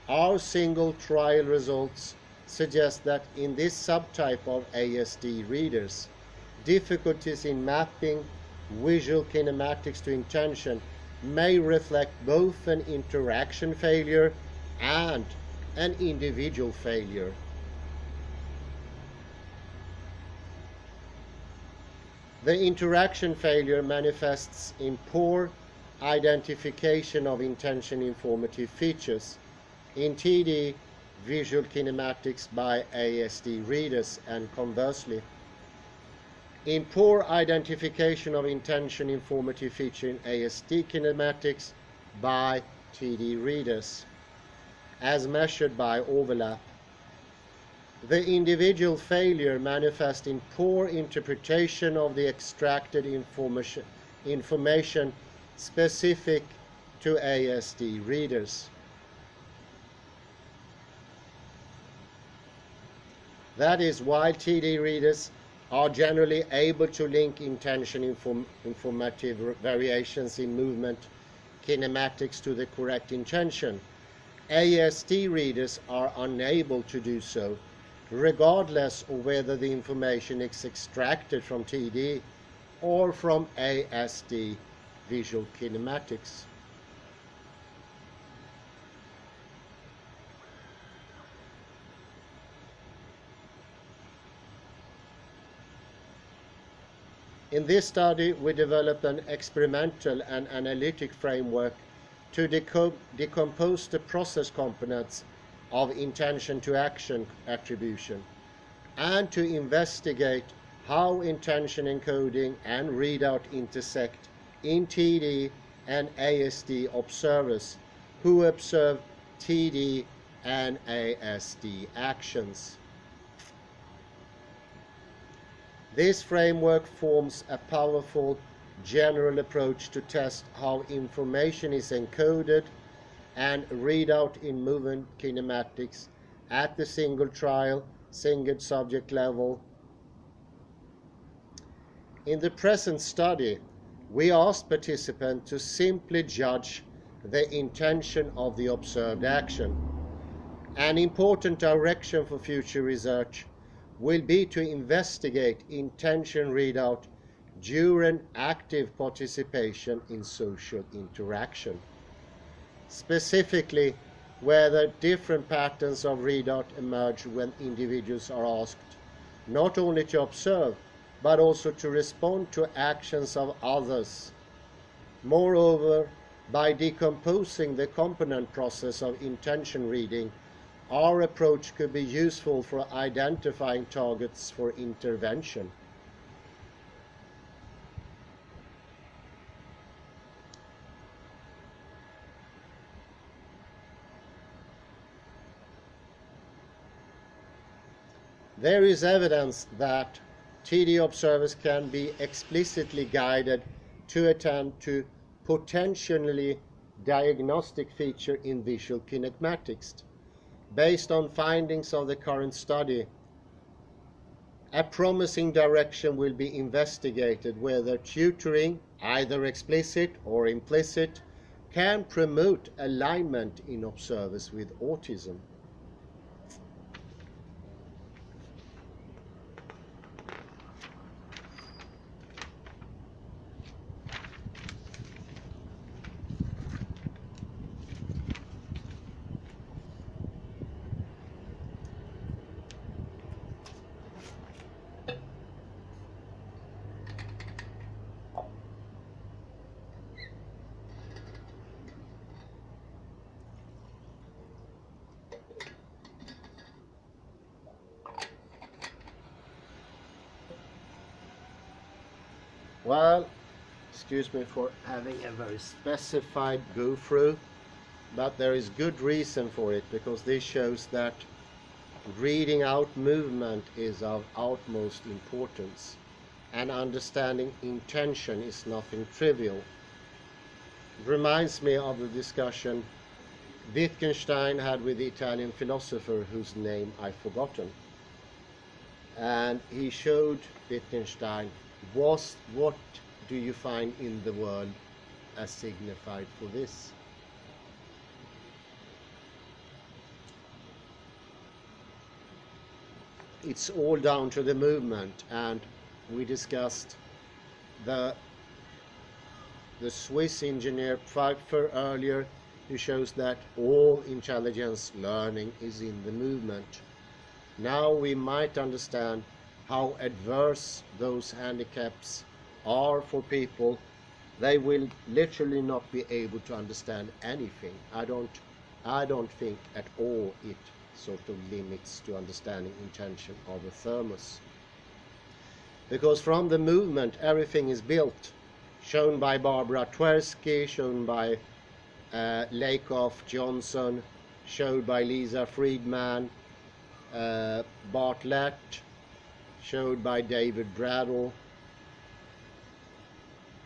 Our single trial results suggest that in this subtype of ASD readers, difficulties in mapping visual kinematics to intention may reflect both an interaction failure and an individual failure. The interaction failure manifests in poor identification of intention informative features in TD visual kinematics by ASD readers, and conversely, in poor identification of intention informative feature in ASD kinematics by TD readers, as measured by overlap. The individual failure manifests in poor interpretation of the extracted information specific to ASD readers. That is, while TD readers are generally able to link intention informative variations in movement kinematics to the correct intention, ASD readers are unable to do so, regardless of whether the information is extracted from TD or from ASD visual kinematics. In this study, we developed an experimental and analytic framework to decompose the process components of intention to action attribution and to investigate how intention encoding and readout intersect in TD and ASD observers who observe TD and ASD actions. This framework forms a powerful general approach to test how information is encoded and readout in movement kinematics at the single trial, single subject level. In the present study, we asked participants to simply judge the intention of the observed action. An important direction for future research will be to investigate intention readout during active participation in social interaction. Specifically, whether different patterns of readout emerge when individuals are asked not only to observe, but also to respond to actions of others. Moreover, by decomposing the component process of intention reading, our approach could be useful for identifying targets for intervention. There is evidence that TD observers can be explicitly guided to attend to potentially diagnostic feature in visual kinematics. Based on findings of the current study, a promising direction will be investigated whether tutoring, either explicit or implicit, can promote alignment in observers with autism. Well, excuse me for having a very specified go-through, but there is good reason for it, because this shows that reading out movement is of utmost importance, and understanding intention is nothing trivial. It reminds me of the discussion Wittgenstein had with the Italian philosopher whose name I've forgotten. And he showed Wittgenstein what do you find in the world as signified for this? It's all down to the movement, and we discussed the Swiss engineer Pfeiffer earlier, who shows that all intelligence learning is in the movement. Now we might understand how adverse those handicaps are for people. They will literally not be able to understand anything. I don't think at all it sort of limits to understanding intention of a thermos. Because from the movement everything is built, shown by Barbara Tversky, shown by Lakoff Johnson, showed by Lisa Friedman, Bartlett, showed by David Bradle,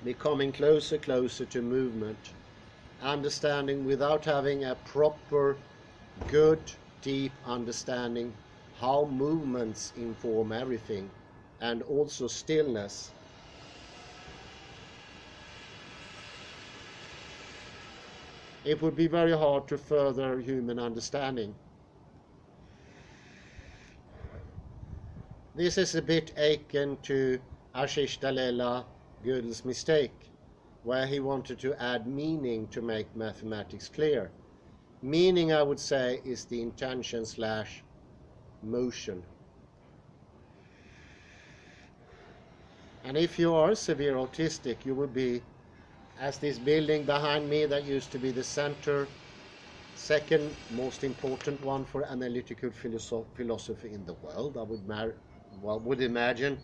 becoming closer to movement, understanding without having a proper, good, deep understanding how movements inform everything, and also stillness. It would be very hard to further human understanding. This is a bit akin to Ashish Dallela Gödel's mistake, where he wanted to add meaning to make mathematics clear. Meaning, I would say, is the intention / motion. And if you are severe autistic, you will be, as this building behind me that used to be the center, second most important one for analytical philosophy in the world, I would imagine,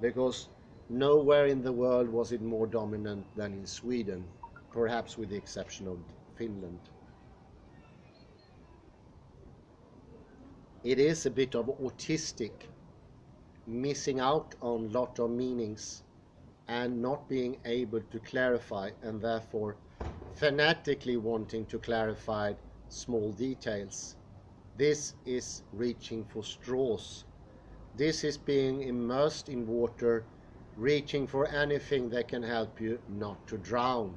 because nowhere in the world was it more dominant than in Sweden, perhaps with the exception of Finland. It is a bit of autistic, missing out on a lot of meanings and not being able to clarify, and therefore fanatically wanting to clarify small details. This is reaching for straws. This is being immersed in water, reaching for anything that can help you not to drown.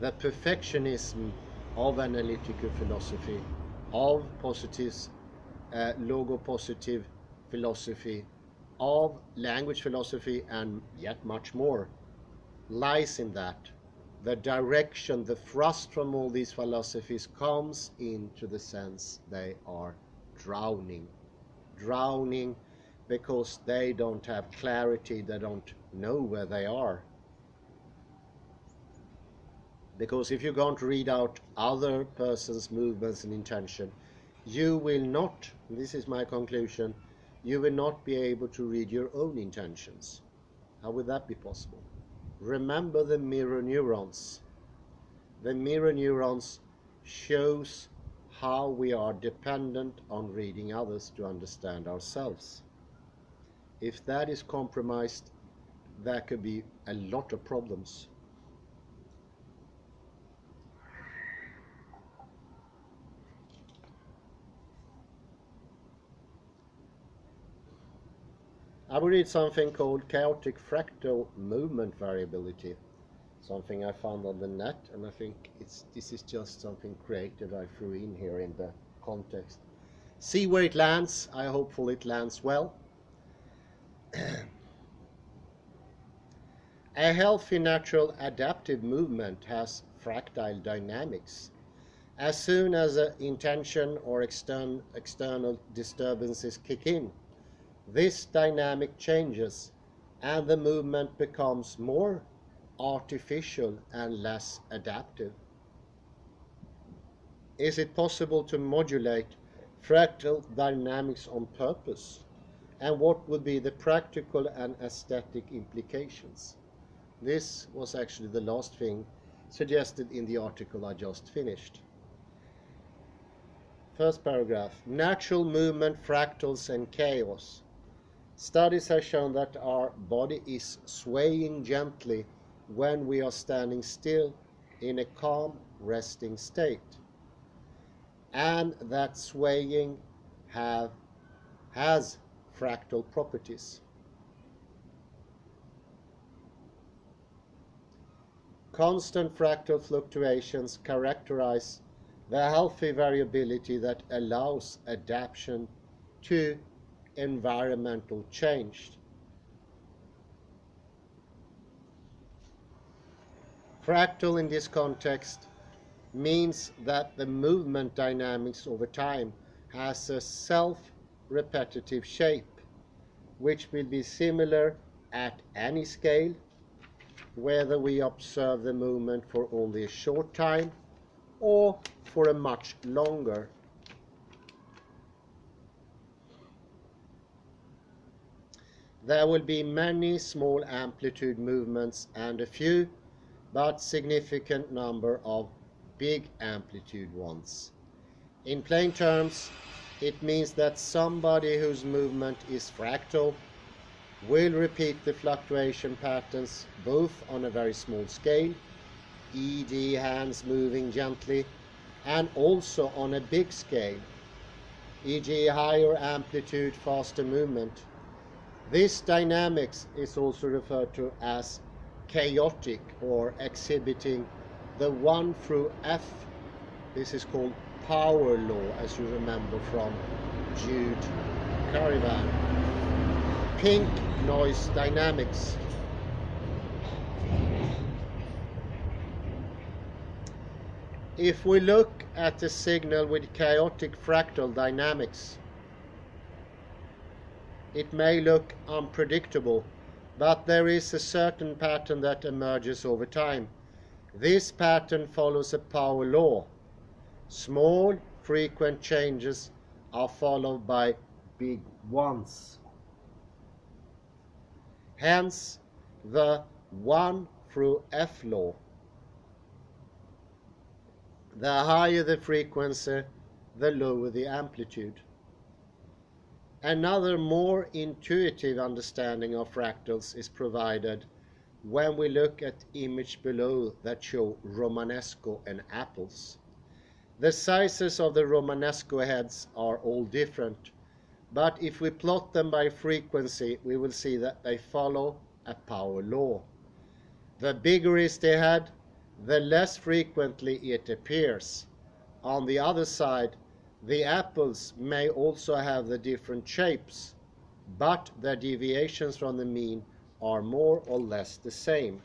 The perfectionism of analytical philosophy, of positives, logopositive philosophy, of language philosophy, and yet much more, lies in that. The direction, the thrust from all these philosophies comes into the sense they are drowning. Drowning because they don't have clarity, they don't know where they are. Because if you're going to read out other person's movements and intention, you will not, this is my conclusion, you will not be able to read your own intentions. How would that be possible? Remember the mirror neurons. The mirror neurons shows how we are dependent on reading others to understand ourselves. If that is compromised, there could be a lot of problems. I will read something called chaotic fractal movement variability, something I found on the net, and I think this is just something creative I threw in here in the context. See where it lands. I hopefully it lands well. A healthy, natural, adaptive movement has fractal dynamics. As soon as an intention or external disturbances kick in, this dynamic changes and the movement becomes more artificial and less adaptive. Is it possible to modulate fractal dynamics on purpose? And what would be the practical and aesthetic implications? This was actually the last thing suggested in the article I just finished. First paragraph, natural movement, fractals and chaos. Studies have shown that our body is swaying gently when we are standing still in a calm, resting state. And that swaying has fractal properties. Constant fractal fluctuations characterize the healthy variability that allows adaptation to environmental change. Fractal in this context means that the movement dynamics over time has a self-repetitive shape, which will be similar at any scale, whether we observe the movement for only a short time or for a much longer. There will be many small amplitude movements and a few, but significant number of big amplitude ones. In plain terms, it means that somebody whose movement is fractal will repeat the fluctuation patterns both on a very small scale, e.g. hands moving gently, and also on a big scale, e.g. higher amplitude, faster movement. This dynamics is also referred to as chaotic, or exhibiting the 1 through F. This is called power law, as you remember from Jude Caravan. Pink noise dynamics. If we look at the signal with chaotic fractal dynamics, it may look unpredictable, but there is a certain pattern that emerges over time. This pattern follows a power law. Small, frequent changes are followed by big ones. Hence, the 1 through F law. The higher the frequency, the lower the amplitude. Another more intuitive understanding of fractals is provided when we look at image below that show Romanesco and apples. The sizes of the Romanesco heads are all different, but if we plot them by frequency, we will see that they follow a power law. The bigger is the head, the less frequently it appears. On the other side, the apples may also have the different shapes, but their deviations from the mean are more or less the same.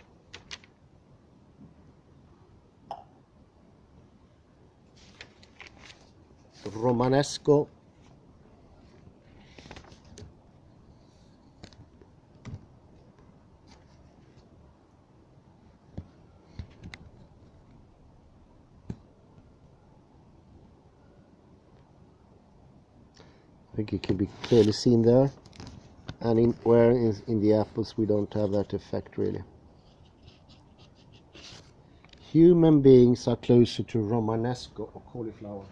Romanesco I think it can be clearly seen there, and in the apples we don't have that effect really. Human beings are closer to Romanesco or cauliflower.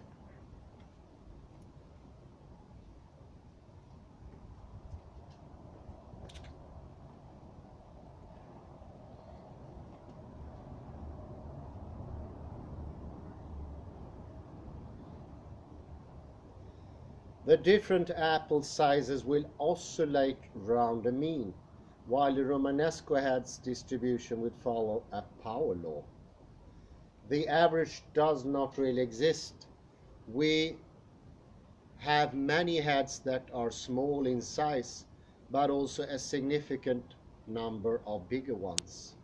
The different apple sizes will oscillate round the mean, while the Romanesco head's distribution would follow a power law. The average does not really exist. We have many heads that are small in size, but also a significant number of bigger ones.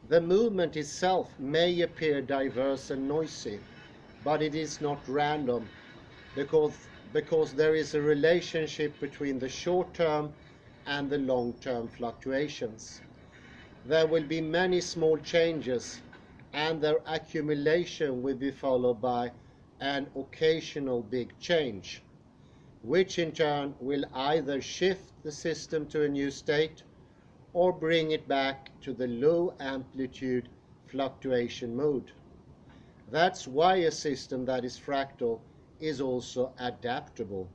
The movement itself may appear diverse and noisy, but it is not random because there is a relationship between the short-term and the long-term fluctuations. There will be many small changes, and their accumulation will be followed by an occasional big change, which in turn will either shift the system to a new state or bring it back to the low amplitude fluctuation mode. That's why a system that is fractal is also adaptable.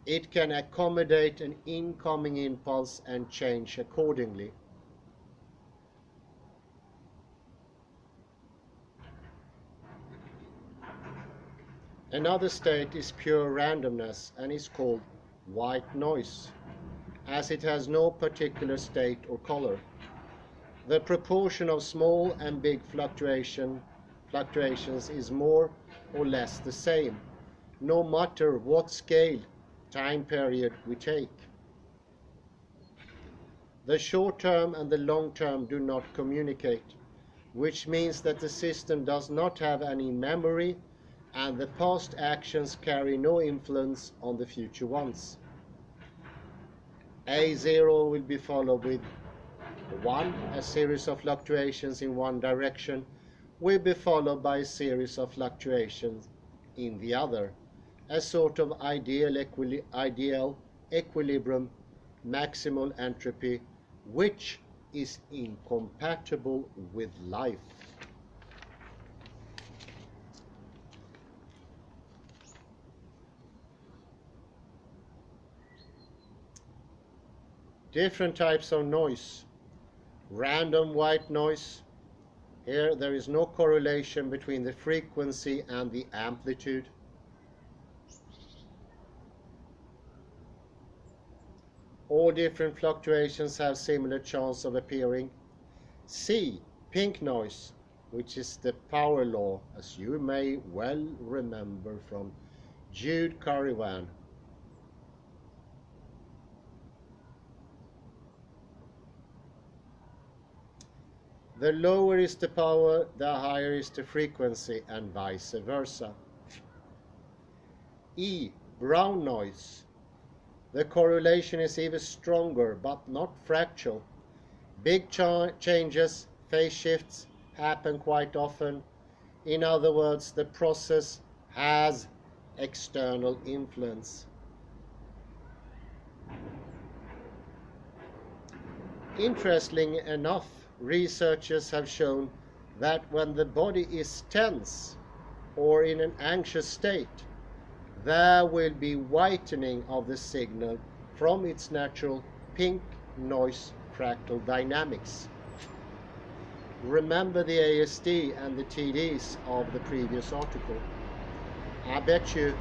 It can accommodate an incoming impulse and change accordingly. Another state is pure randomness and is called white noise, as it has no particular state or color. The proportion of small and big fluctuations is more or less the same, no matter what scale, time period we take. The short term and the long term do not communicate, which means that the system does not have any memory and the past actions carry no influence on the future ones. A0 will be followed with 1, a series of fluctuations in one direction will be followed by a series of fluctuations in the other, a sort of ideal equilibrium, maximal entropy, which is incompatible with life. Different types of noise. Random white noise. Here there is no correlation between the frequency and the amplitude. All different fluctuations have similar chance of appearing. C, pink noise, which is the power law, as you may well remember from Jude Carawan. The lower is the power, the higher is the frequency, and vice versa. E, brown noise. the correlation is even stronger, but not fractal. Big changes, phase shifts, happen quite often. In other words, the process has external influence. Interestingly enough, researchers have shown that when the body is tense or in an anxious state, there will be whitening of the signal from its natural pink noise fractal dynamics. Remember the ASD and the TDs of the previous article. I bet you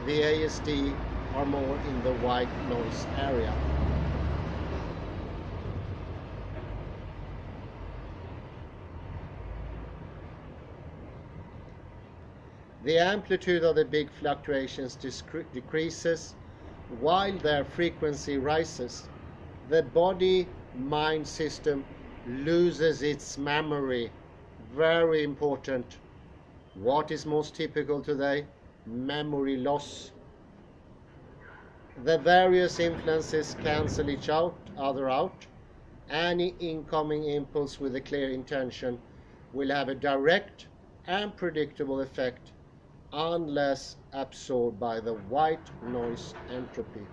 the ASD are more in the white noise area. The amplitude of the big fluctuations decreases while their frequency rises. The body-mind system loses its memory. Very important. What is most typical today? Memory loss. The various influences cancel each other out. Any incoming impulse with a clear intention will have a direct and predictable effect unless absorbed by the white noise entropy.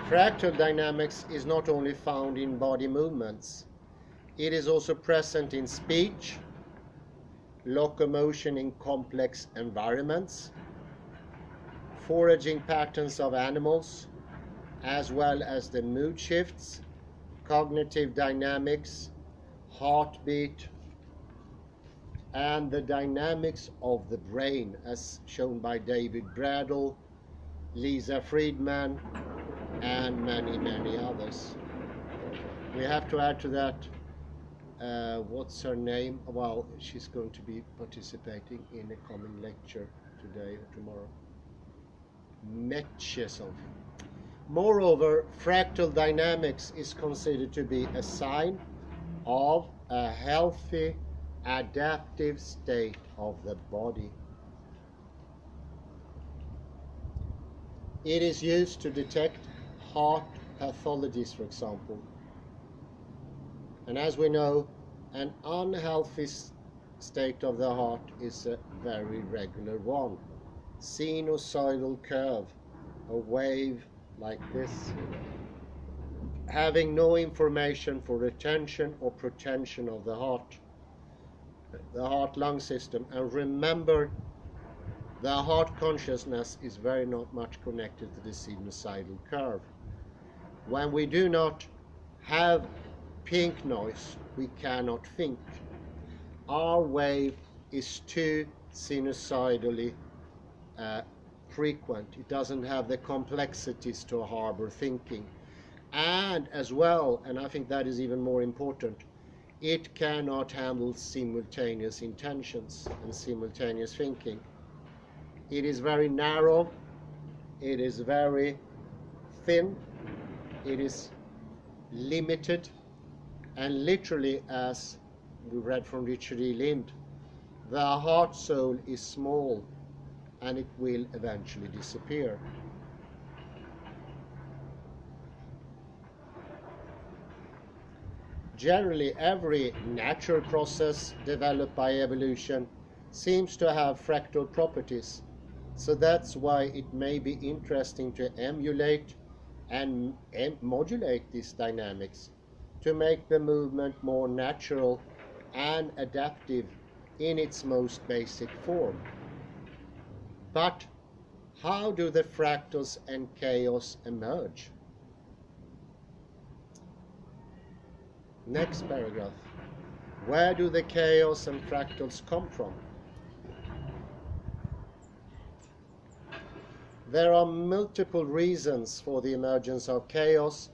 Fractal dynamics is not only found in body movements, it is also present in speech, locomotion in complex environments, foraging patterns of animals, as well as the mood shifts, cognitive dynamics, heartbeat, and the dynamics of the brain, as shown by David Bradel, Lisa Friedman, and many others. We have to add to that, what's her name? Well, she's going to be participating in a coming lecture today or tomorrow. Metchesov. Moreover, fractal dynamics is considered to be a sign of a healthy adaptive state of the body. It is used to detect heart pathologies, for example. And as we know, an unhealthy state of the heart is a very regular one. Sinusoidal curve, a wave like this, having no information for retention or protension of the heart-lung system. And remember, the heart consciousness is very not much connected to the sinusoidal curve. When we do not have pink noise, we cannot think. Our wave is too sinusoidally frequent. It doesn't have the complexities to harbor thinking. And as well, and I think that is even more important, it cannot handle simultaneous intentions and simultaneous thinking. It is very narrow, it is very thin, it is limited, and literally, as we read from Richard E. Lind, the heart soul is small and it will eventually disappear. Generally, every natural process developed by evolution seems to have fractal properties. So that's why it may be interesting to emulate and modulate these dynamics to make the movement more natural and adaptive in its most basic form. But how do the fractals and chaos emerge? Next paragraph. Where do the chaos and fractals come from? There are multiple reasons for the emergence of chaos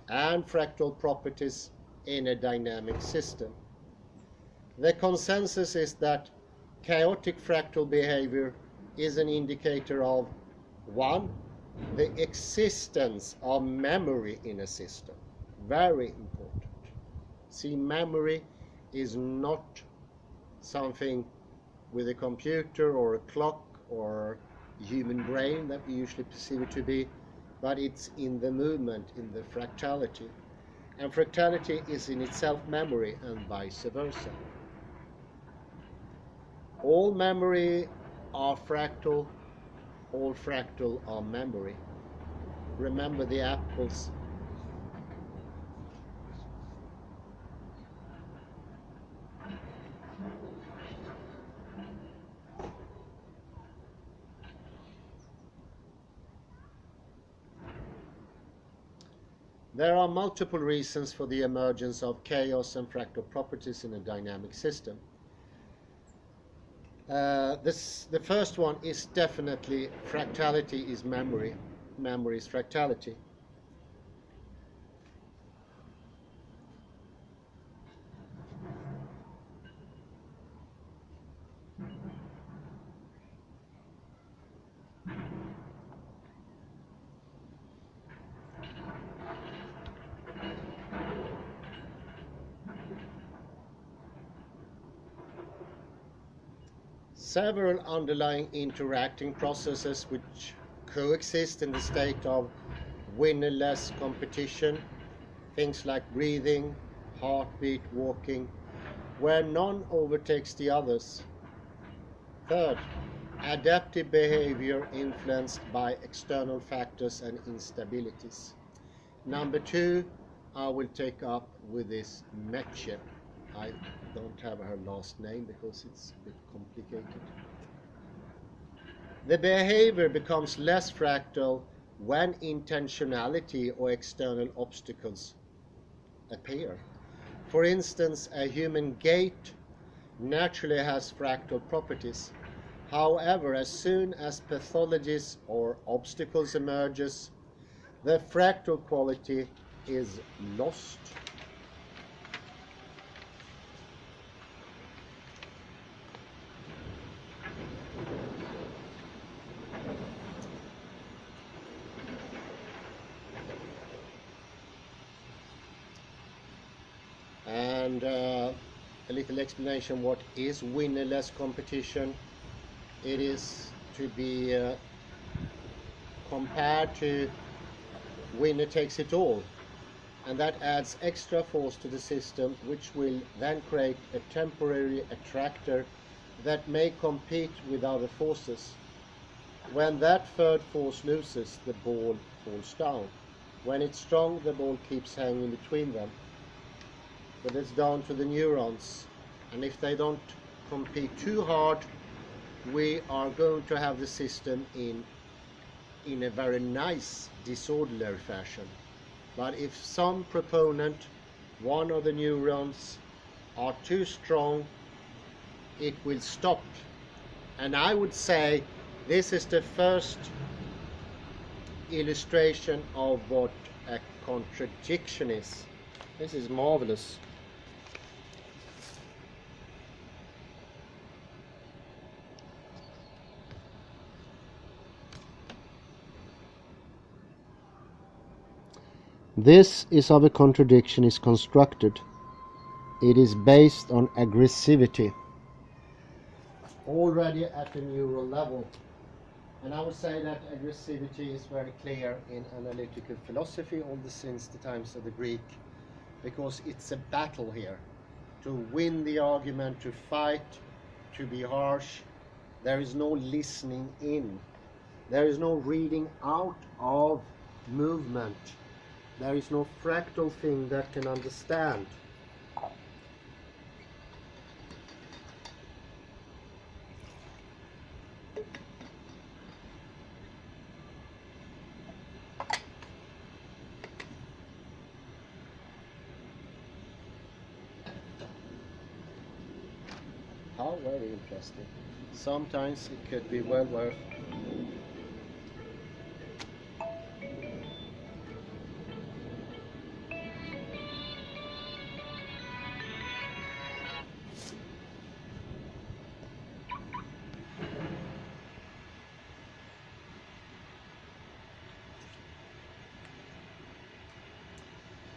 and fractal properties in a dynamic system. The consensus is that chaotic fractal behavior is an indicator of 1. The existence of memory in a system. Very important. See, memory is not something with a computer or a clock or human brain that we usually perceive it to be, but it's in the movement, in the fractality. And fractality is in itself memory and vice versa. All memory are fractal, all fractal are memory. Remember the apples. There are multiple reasons for the emergence of chaos and fractal properties in a dynamic system. The first one is definitely fractality is memory. Memory is fractality. Several underlying interacting processes which coexist in the state of winnerless competition, things like breathing, heartbeat, walking, where none overtakes the others. Third, adaptive behavior influenced by external factors and instabilities. Number 2, I will take up with this Metche. I don't have her last name because it's a bit complicated. The behavior becomes less fractal when intentionality or external obstacles appear. For instance, a human gait naturally has fractal properties. However, as soon as pathologies or obstacles emerges, the fractal quality is lost. And a little explanation what is winnerless competition. It is to be compared to winner takes it all, and that adds extra force to the system, which will then create a temporary attractor that may compete with other forces. When that third force loses, the ball falls down. When it's strong, the ball keeps hanging between them. But it's down to the neurons, and if they don't compete too hard, we are going to have the system in a very nice disorderly fashion. But if some proponent, one of the neurons, are too strong, it will stop. And I would say this is the first illustration of what a contradiction is. This is marvelous. This is how a contradiction is constructed. It is based on aggressivity, already at the neural level. And I would say that aggressivity is very clear in analytical philosophy, all since the times of the Greek, because it's a battle here. To win the argument, to fight, to be harsh. There is no listening in. There is no reading out of movement. There is no fractal thing that can understand. How very interesting. Sometimes it could be well worth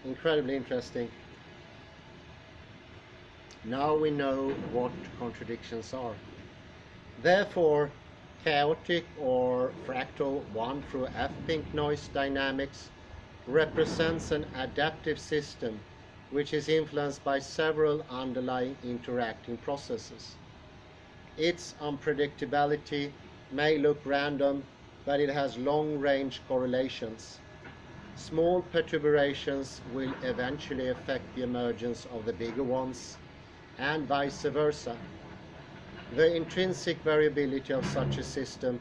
incredibly interesting. Now we know what contradictions are. Therefore, chaotic or fractal 1 through F pink noise dynamics represents an adaptive system which is influenced by several underlying interacting processes. Its unpredictability may look random, but it has long-range correlations. Small perturbations will eventually affect the emergence of the bigger ones, and vice versa. The intrinsic variability of such a system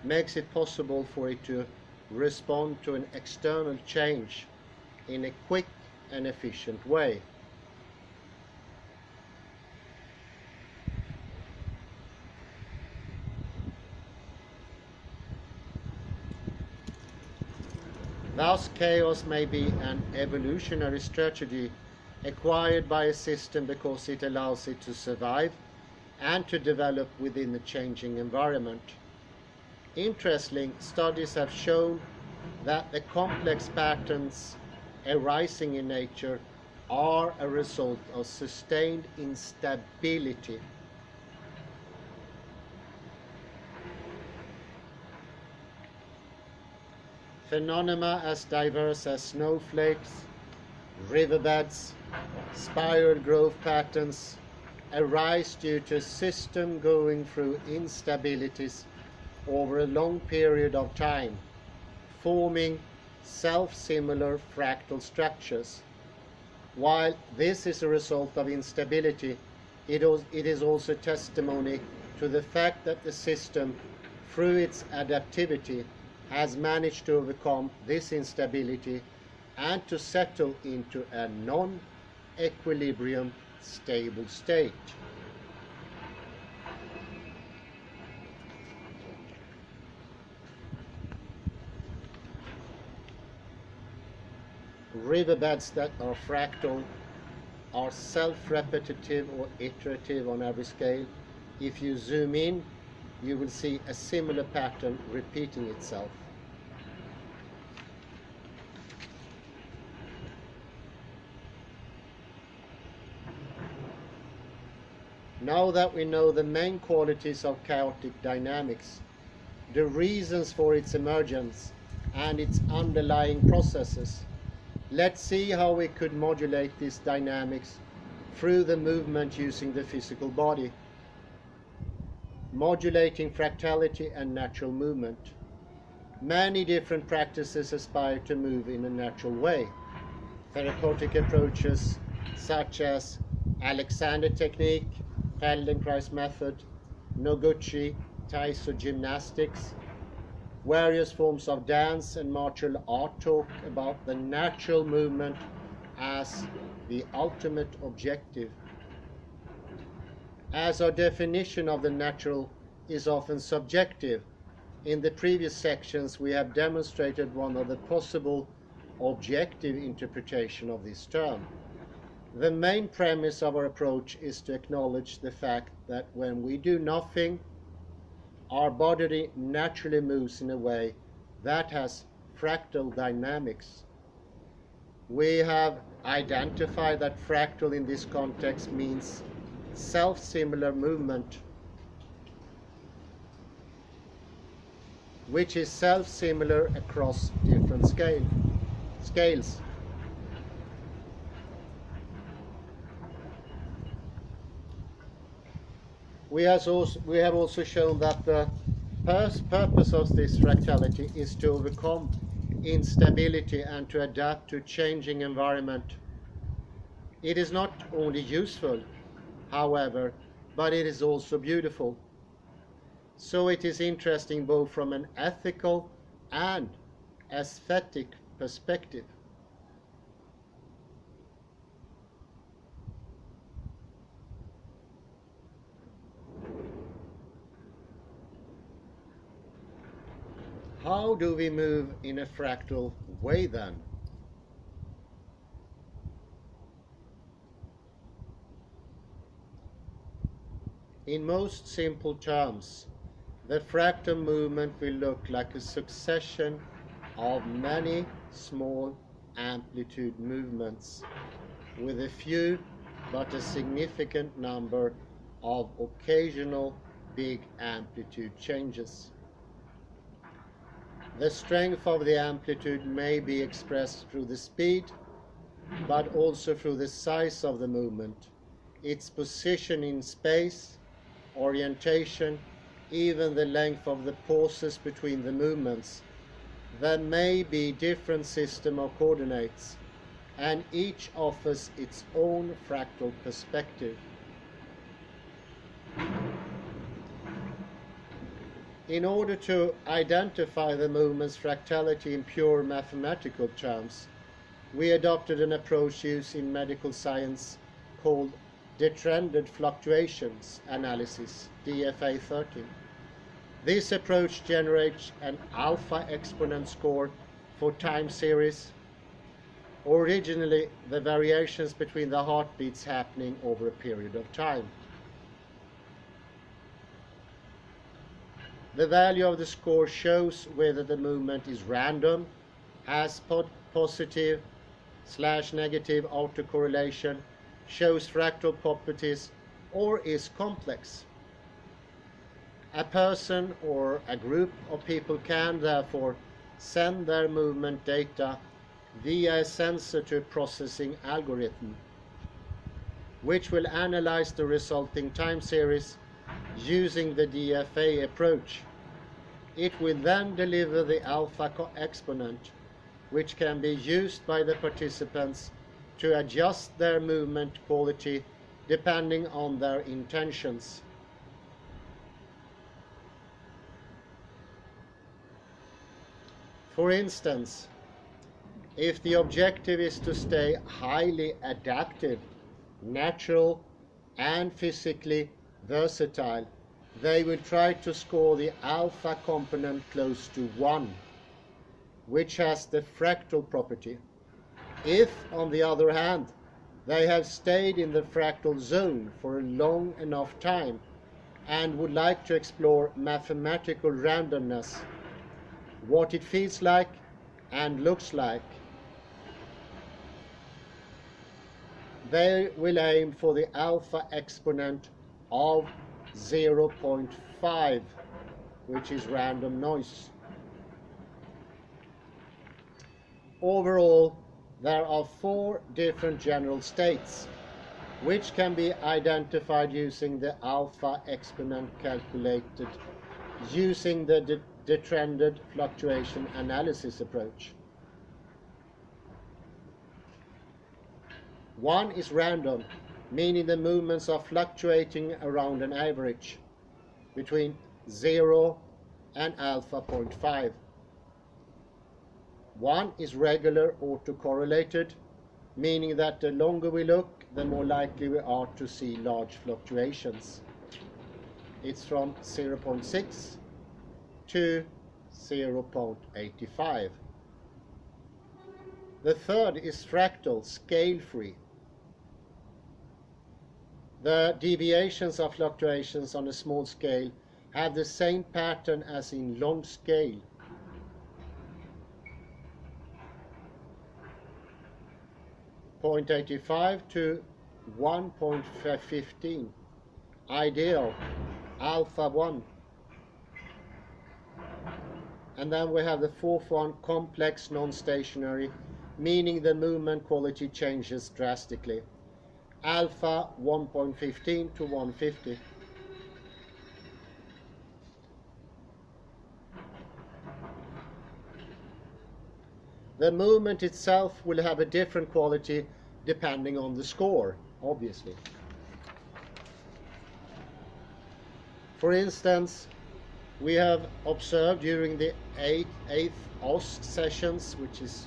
makes it possible for it to respond to an external change in a quick and efficient way. Thus, chaos may be an evolutionary strategy acquired by a system because it allows it to survive and to develop within a changing environment. Interestingly, studies have shown that the complex patterns arising in nature are a result of sustained instability. Phenomena as diverse as snowflakes, riverbeds, spiral growth patterns arise due to a system going through instabilities over a long period of time, forming self-similar fractal structures. While this is a result of instability, it is also testimony to the fact that the system, through its adaptivity, has managed to overcome this instability and to settle into a non-equilibrium stable state. Riverbeds that are fractal are self-repetitive or iterative on every scale. If you zoom in, you will see a similar pattern repeating itself. Now that we know the main qualities of chaotic dynamics, the reasons for its emergence, and its underlying processes, let's see how we could modulate these dynamics through the movement using the physical body. Modulating fractality and natural movement. Many different practices aspire to move in a natural way. Therapeutic approaches such as Alexander technique, Feldenkrais method, Noguchi, Taiso gymnastics, various forms of dance and martial art talk about the natural movement as the ultimate objective. As our definition of the natural is often subjective, in the previous sections we have demonstrated one of the possible objective interpretation of this term. The main premise of our approach is to acknowledge the fact that when we do nothing, our body naturally moves in a way that has fractal dynamics. We have identified that fractal in this context means self-similar movement, which is self-similar across different scales. We have also shown that the purpose of this fractality is to overcome instability and to adapt to changing environment. It is not only useful, however, but it is also beautiful. So it is interesting both from an ethical and aesthetic perspective. How do we move in a fractal way then? In most simple terms, the fractal movement will look like a succession of many small amplitude movements with a few but a significant number of occasional big amplitude changes. The strength of the amplitude may be expressed through the speed, but also through the size of the movement, its position in space, orientation, even the length of the pauses between the movements. There may be different system of coordinates, and each offers its own fractal perspective. In order to identify the movement's fractality in pure mathematical terms, we adopted an approach used in medical science called detrended fluctuations analysis, DFA 13. This approach generates an alpha exponent score for time series, originally the variations between the heartbeats happening over a period of time. The value of the score shows whether the movement is random, has positive/negative autocorrelation, shows fractal properties, or is complex. A person or a group of people can therefore send their movement data via a sensor to a processing algorithm, which will analyze the resulting time series using the DFA approach. It will then deliver the alpha exponent, which can be used by the participants to adjust their movement quality depending on their intentions. For instance, if the objective is to stay highly adaptive, natural, and physically versatile, they will try to score the alpha component close to 1, which has the fractal property. If, on the other hand, they have stayed in the fractal zone for a long enough time and would like to explore mathematical randomness, what it feels like and looks like, they will aim for the alpha exponent of 0.5, which is random noise. Overall, there are 4 different general states, which can be identified using the alpha exponent calculated using the detrended fluctuation analysis approach. 1 is random, meaning the movements are fluctuating around an average between 0 and alpha 0.5. 1 is regular autocorrelated, meaning that the longer we look, the more likely we are to see large fluctuations. It's from 0.6 to 0.85. The third is fractal, scale-free. The deviations of fluctuations on a small scale have the same pattern as in long scale. .85 to 1.15. Ideal, alpha 1. And then we have the fourth one, complex non-stationary, meaning the movement quality changes drastically. Alpha 1.15 to 150. The movement itself will have a different quality depending on the score, obviously. For instance, we have observed during the EightOs sessions, which is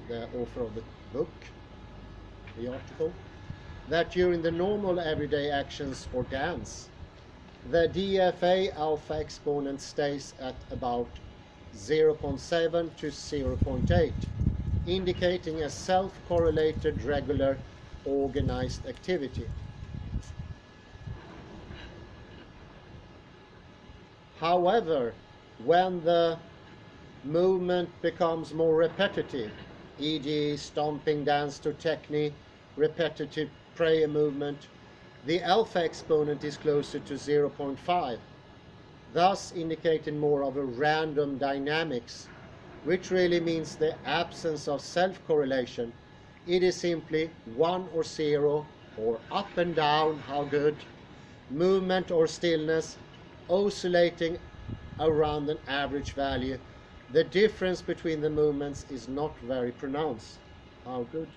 the author of the book, the article, that during the normal everyday actions or dance, the DFA alpha exponent stays at about 0.7 to 0.8, indicating a self-correlated, regular, organized activity. However, when the movement becomes more repetitive, e.g. stomping dance to technique, repetitive prayer movement, the alpha exponent is closer to 0.5, thus indicating more of a random dynamics, which really means the absence of self-correlation. It is simply 1 or 0, or up and down, how good, movement or stillness, oscillating around an average value. The difference between the movements is not very pronounced. How good.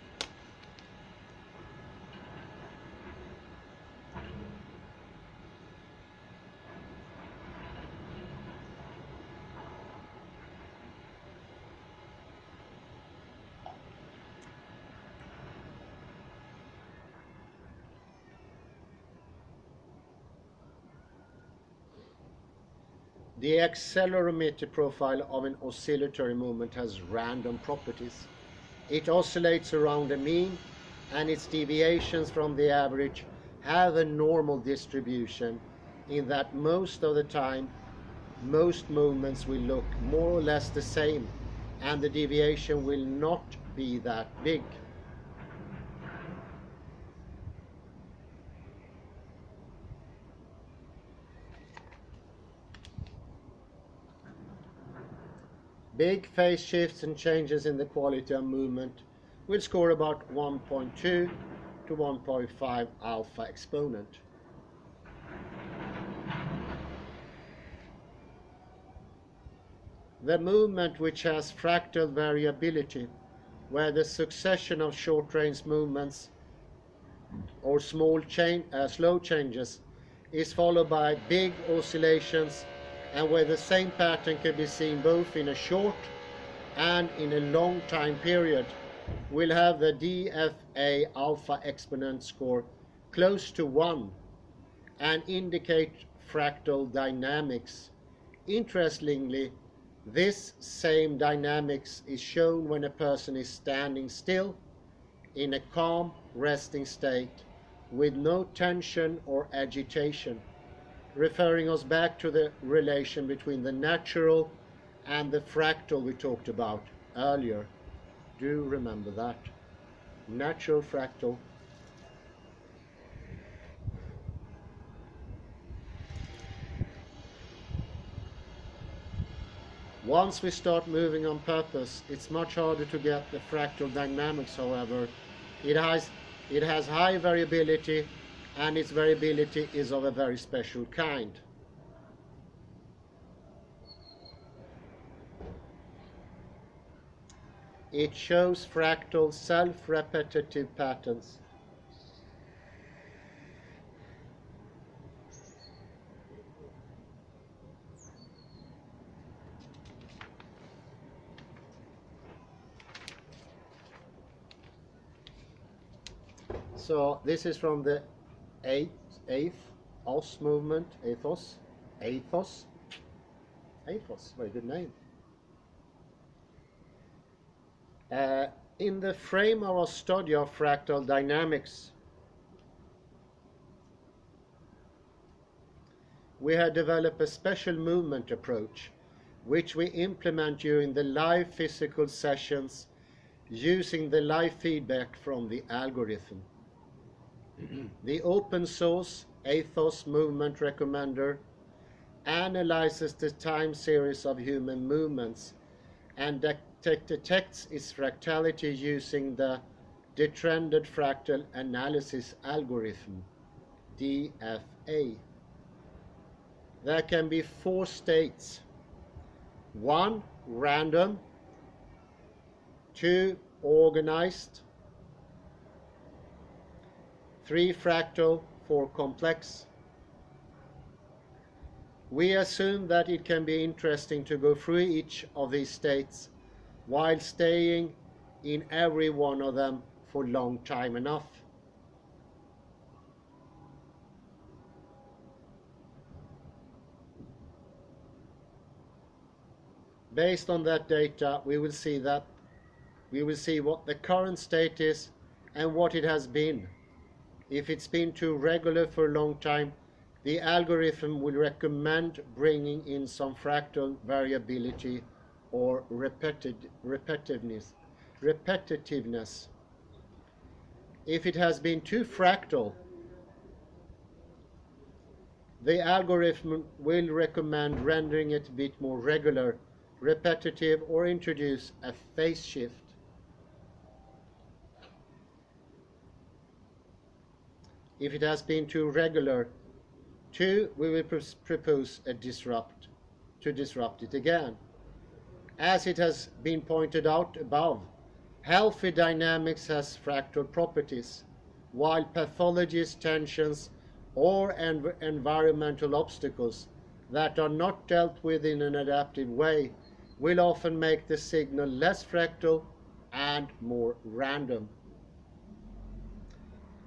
The accelerometer profile of an oscillatory movement has random properties. It oscillates around a mean, and its deviations from the average have a normal distribution, in that most of the time most movements will look more or less the same, and the deviation will not be that big. Big phase shifts and changes in the quality of movement will score about 1.2 to 1.5 alpha exponent. The movement which has fractal variability, where the succession of short-range movements or slow changes is followed by big oscillations, and where the same pattern can be seen both in a short and in a long time period, will have the DFA alpha exponent score close to 1 and indicate fractal dynamics. Interestingly, this same dynamics is shown when a person is standing still in a calm, resting state with no tension or agitation, referring us back to the relation between the natural and the fractal we talked about earlier. Do remember that. Natural fractal. Once we start moving on purpose, it's much harder to get the fractal dynamics, however. It has high variability, and its variability is of a very special kind. It shows fractal self-repetitive patterns. So this is from the EightOs movement, EightOs, very good name. In the frame of our study of fractal dynamics, we have developed a special movement approach, which we implement during the live physical sessions using the live feedback from the algorithm. The open source EightOs movement recommender analyzes the time series of human movements and detects its fractality using the detrended fractal analysis algorithm, DFA. There can be 4 states. 1, random. 2, organized. 3, fractal, 4, complex. We assume that it can be interesting to go through each of these states while staying in every one of them for long time enough. Based on that data, we will see what the current state is and what it has been. If it's been too regular for a long time, the algorithm will recommend bringing in some fractal variability or repetitiveness. repetitiveness. If it has been too fractal, the algorithm will recommend rendering it a bit more regular, repetitive, or introduce a phase shift. If it has been too regular, we will propose to disrupt it again. As it has been pointed out above, healthy dynamics has fractal properties, while pathologies, tensions, or environmental obstacles that are not dealt with in an adaptive way will often make the signal less fractal and more random.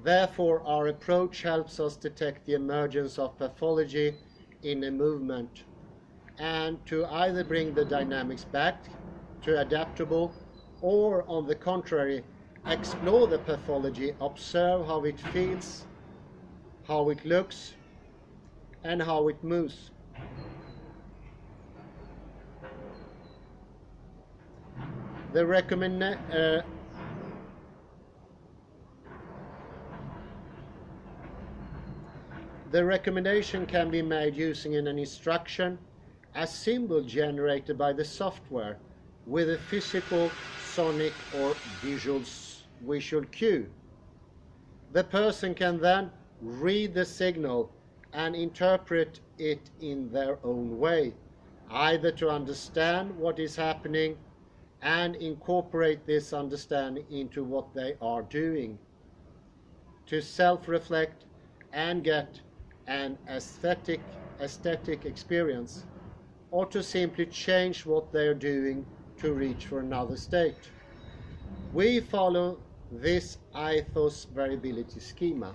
Therefore, our approach helps us detect the emergence of pathology in a movement and to either bring the dynamics back to adaptable or, on the contrary, explore the pathology, observe how it feels, how it looks, and how it moves. The recommendation can be made using an instruction, a symbol generated by the software with a physical, sonic, or visual cue. The person can then read the signal and interpret it in their own way, either to understand what is happening and incorporate this understanding into what they are doing, to self-reflect and get an aesthetic experience, or to simply change what they are doing to reach for another state. We follow this EigthOs variability schema.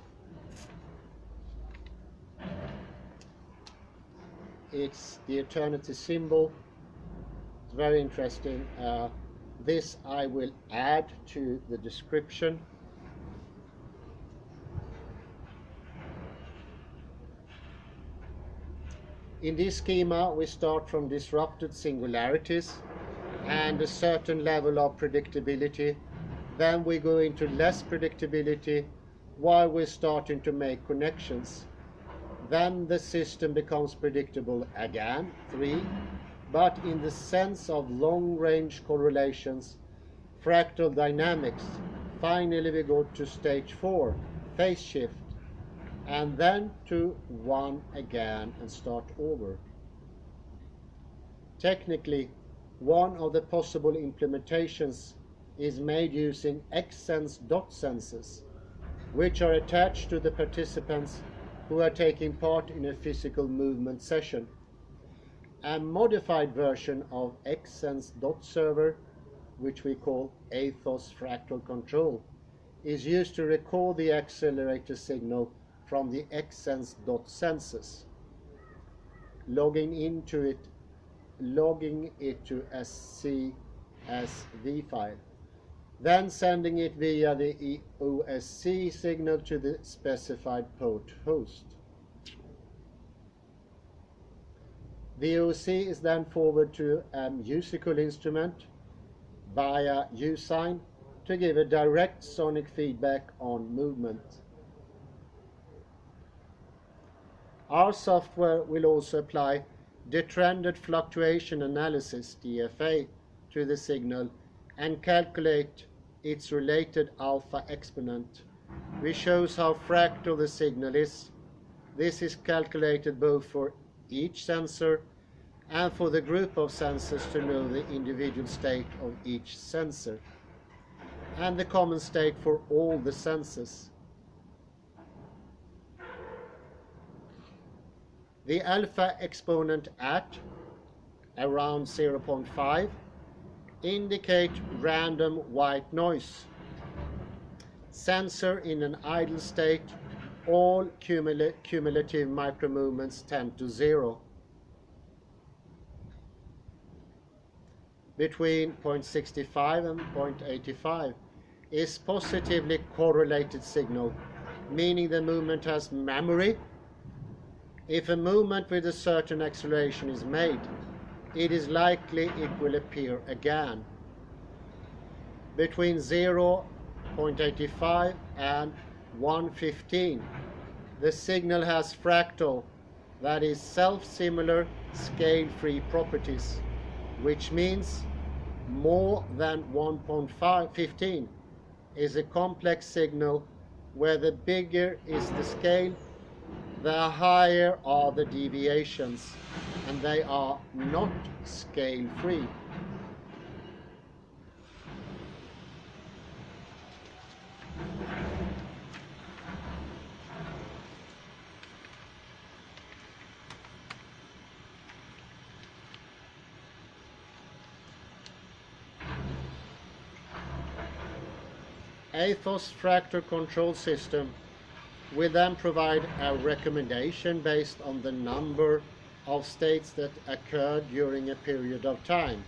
It's the eternity symbol. It's very interesting. This I will add to the description. In this schema, we start from disrupted singularities and a certain level of predictability. Then we go into less predictability while we're starting to make connections. Then the system becomes predictable again, 3, but in the sense of long-range correlations, fractal dynamics. Finally, we go to stage 4, phase shift, and then to 1 again and start over. Technically, one of the possible implementations is made using XSense dot sensors, which are attached to the participants who are taking part in a physical movement session. A modified version of XSense dot server, which we call EigthOs fractal control, is used to record the accelerator signal from the XSense dot sensors, logging it to a CSV file, then sending it via the OSC signal to the specified port host. The OSC is then forwarded to a musical instrument via U-sign to give a direct sonic feedback on movement. Our software will also apply detrended fluctuation analysis, DFA, to the signal and calculate its related alpha exponent, which shows how fractal the signal is. This is calculated both for each sensor and for the group of sensors to know the individual state of each sensor and the common state for all the sensors. The alpha exponent at around 0.5 indicate random white noise. Sensor in an idle state, all cumulative micromovements tend to 0. Between 0.65 and 0.85 is positively correlated signal, meaning the movement has memory. If a movement with a certain acceleration is made, it is likely it will appear again. between 0.85 and 115. The signal has fractal, that is self-similar scale-free properties, which means more than 1.15 is a complex signal where the bigger is the scale, the higher are the deviations, and they are not scale-free. EigthOs fractal control system will then provide a recommendation based on the number of states that occurred during a period of time,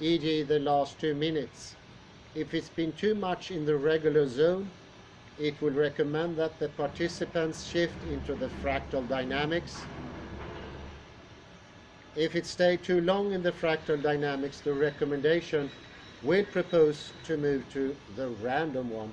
e.g. the last 2 minutes. If it's been too much in the regular zone, it will recommend that the participants shift into the fractal dynamics. If it stayed too long in the fractal dynamics, the recommendation will propose to move to the random one.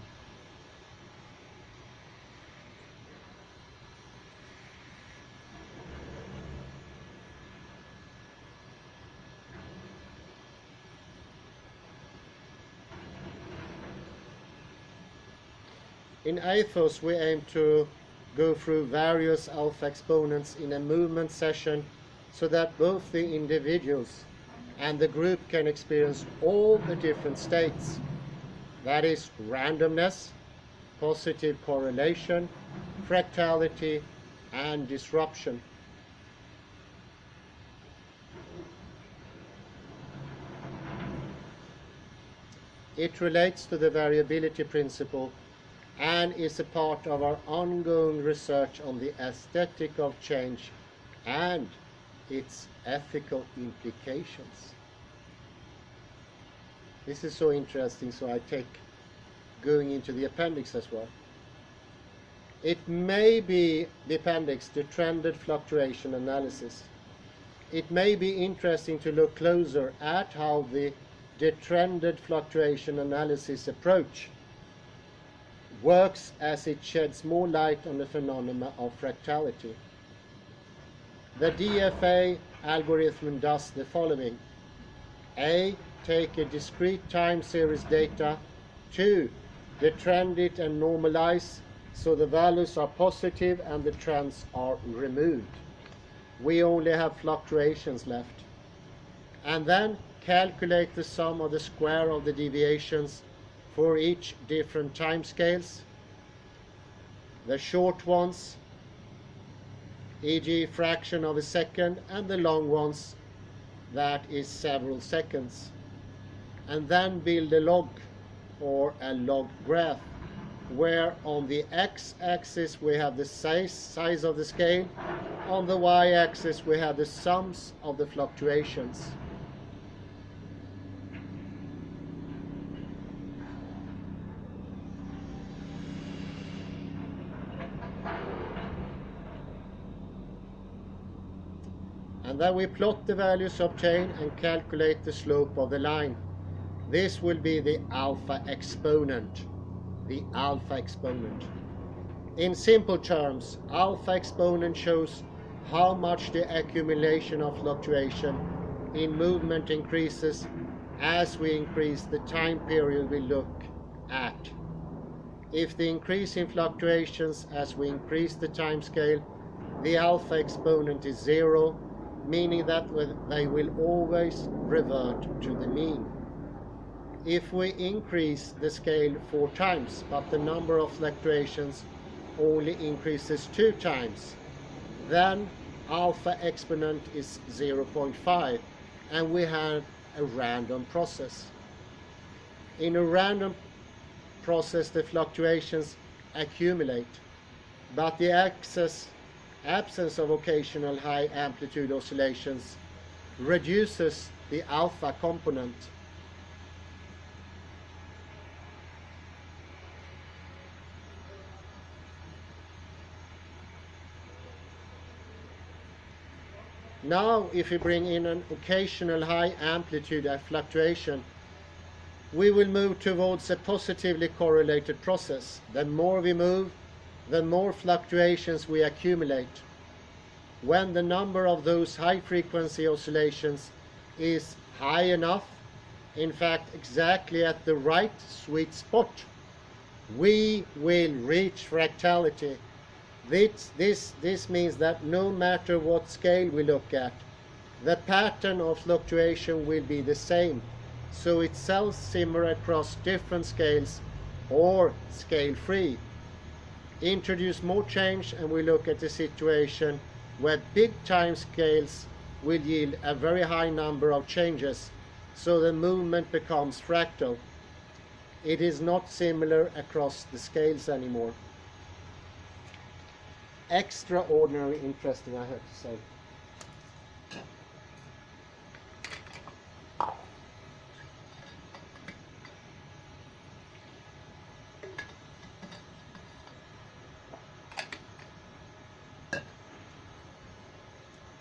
In EigthOs, we aim to go through various alpha exponents in a movement session so that both the individuals and the group can experience all the different states. That is randomness, positive correlation, fractality, and disruption. It relates to the variability principle and is a part of our ongoing research on the aesthetic of change and its ethical implications. This is so interesting, so I take going into the appendix as well. It may be the appendix to trended fluctuation analysis. It may be interesting to look closer at how the trended fluctuation analysis approach works as it sheds more light on the phenomena of fractality. The DFA algorithm does the following. A. Take a discrete time series data. 2. Detrend it and normalize so the values are positive and the trends are removed. We only have fluctuations left. And then calculate the sum of the square of the deviations for each different time scales. The short ones, e.g. fraction of a second, and the long ones, that is several seconds. And then build a log or a log graph, where on the x-axis we have the size of the scale, on the y-axis we have the sums of the fluctuations. And then we plot the values obtained and calculate the slope of the line. This will be the alpha exponent. The alpha exponent. In simple terms, alpha exponent shows how much the accumulation of fluctuation in movement increases as we increase the time period we look at. If the increase in fluctuations as we increase the time scale, the alpha exponent is 0, meaning that they will always revert to the mean. If we increase the scale 4 times, but the number of fluctuations only increases 2 times, then alpha exponent is 0.5, and we have a random process. In a random process, the fluctuations accumulate, but the absence of occasional high amplitude oscillations reduces the alpha component. Now, if we bring in an occasional high amplitude fluctuation, we will move towards a positively correlated process. The more we move, the more fluctuations we accumulate. When the number of those high-frequency oscillations is high enough, in fact exactly at the right sweet spot, we will reach fractality. This means that no matter what scale we look at, the pattern of fluctuation will be the same. So it's self-similar across different scales or scale-free. Introduce more change and we look at a situation where big time scales will yield a very high number of changes, so the movement becomes fractal. It is not similar across the scales anymore. Extraordinary interesting, I have to say.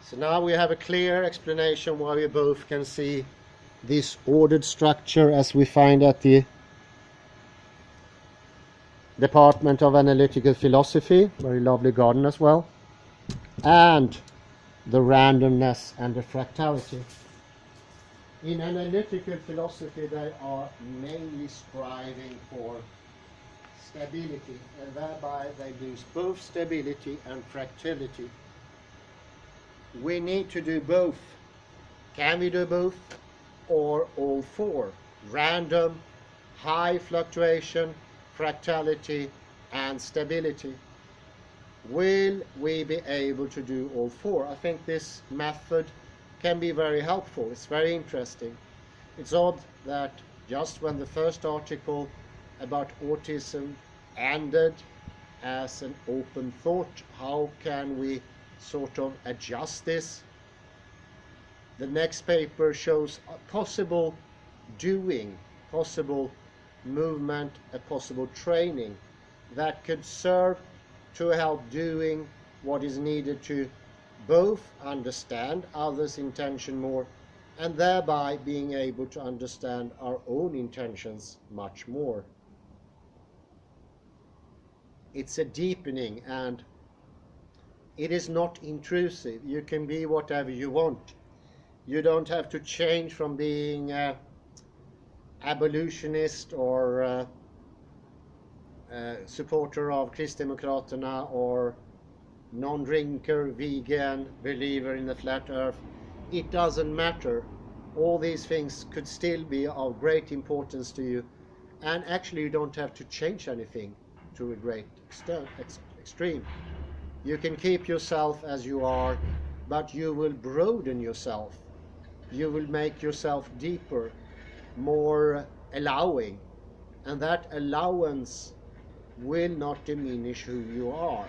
So now we have a clear explanation why we both can see this ordered structure as we find at the Department of Analytical Philosophy, very lovely garden as well, and the randomness and the fractality. In analytical philosophy they are mainly striving for stability, and thereby they lose both stability and fractality. We need to do both. Can we do both or all four? Random, high fluctuation, fractality and stability. Will we be able to do all four? I think this method can be very helpful. It's very interesting. It's odd that just when the first article about autism ended as an open thought, how can we sort of adjust this? The next paper shows a possible doing, possible movement, a possible training that could serve to help doing what is needed to both understand others' intention more and thereby being able to understand our own intentions much more. It's a deepening and it is not intrusive. You can be whatever you want. You don't have to change from being an abolitionist or supporter of Kristdemokraterna or non-drinker, vegan, believer in the flat earth. It doesn't matter. All these things could still be of great importance to you, and actually you don't have to change anything to a great extreme. You can keep yourself as you are, but you will broaden yourself. You will make yourself deeper, more allowing, and that allowance will not diminish who you are.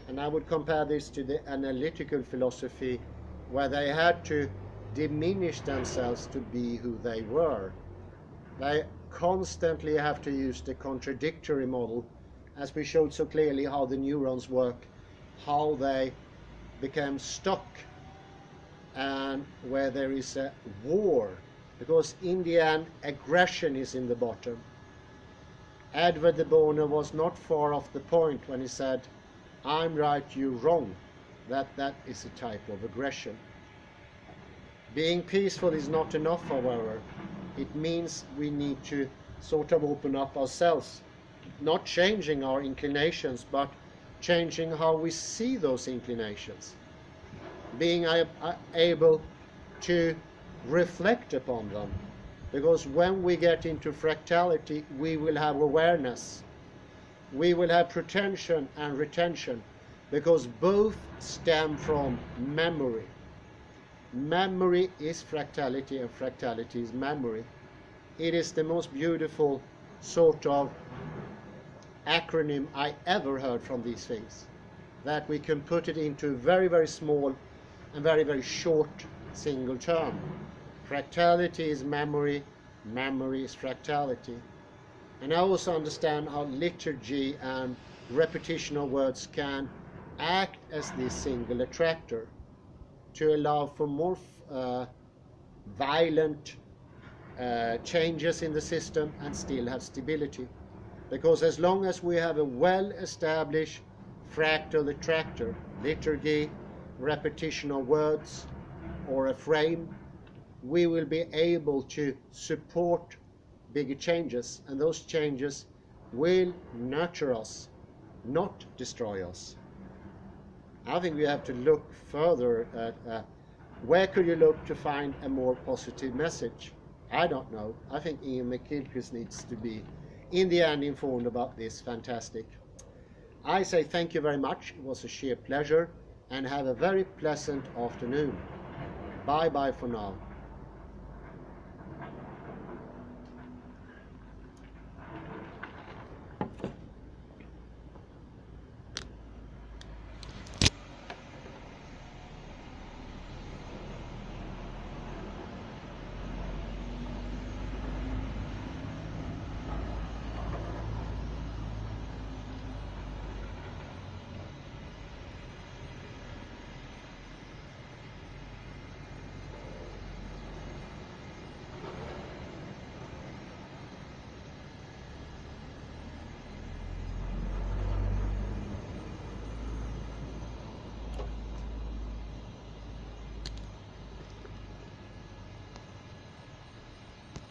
And I would compare this to the analytical philosophy, where they had to diminish themselves to be who they were. They constantly have to use the contradictory model, as we showed so clearly how the neurons work, how they become stuck, and where there is a war, because in the end aggression is in the bottom. Edward de Bono was not far off the point when he said, "I'm right, you're wrong." That is a type of aggression. Being peaceful is not enough, however. It means we need to sort of open up ourselves, not changing our inclinations, but changing how we see those inclinations. Being able to reflect upon them. Because when we get into fractality, we will have awareness. We will have pretension and retention, because both stem from memory. Memory is fractality and fractality is memory. It is the most beautiful sort of acronym I ever heard from these things, that we can put it into very, very small and very, very short single term. Fractality is memory, memory is fractality. And I also understand how liturgy and repetition of words can act as this single attractor to allow for more violent changes in the system and still have stability. Because as long as we have a well-established fractal attractor, liturgy, repetition of words, or a frame, we will be able to support bigger changes, and those changes will nurture us, not destroy us. I think we have to look further at where could you look to find a more positive message? I don't know. I think Ian McGilchrist needs to be, in the end, informed about this. Fantastic. I say thank you very much. It was a sheer pleasure, and have a very pleasant afternoon. Bye-bye for now.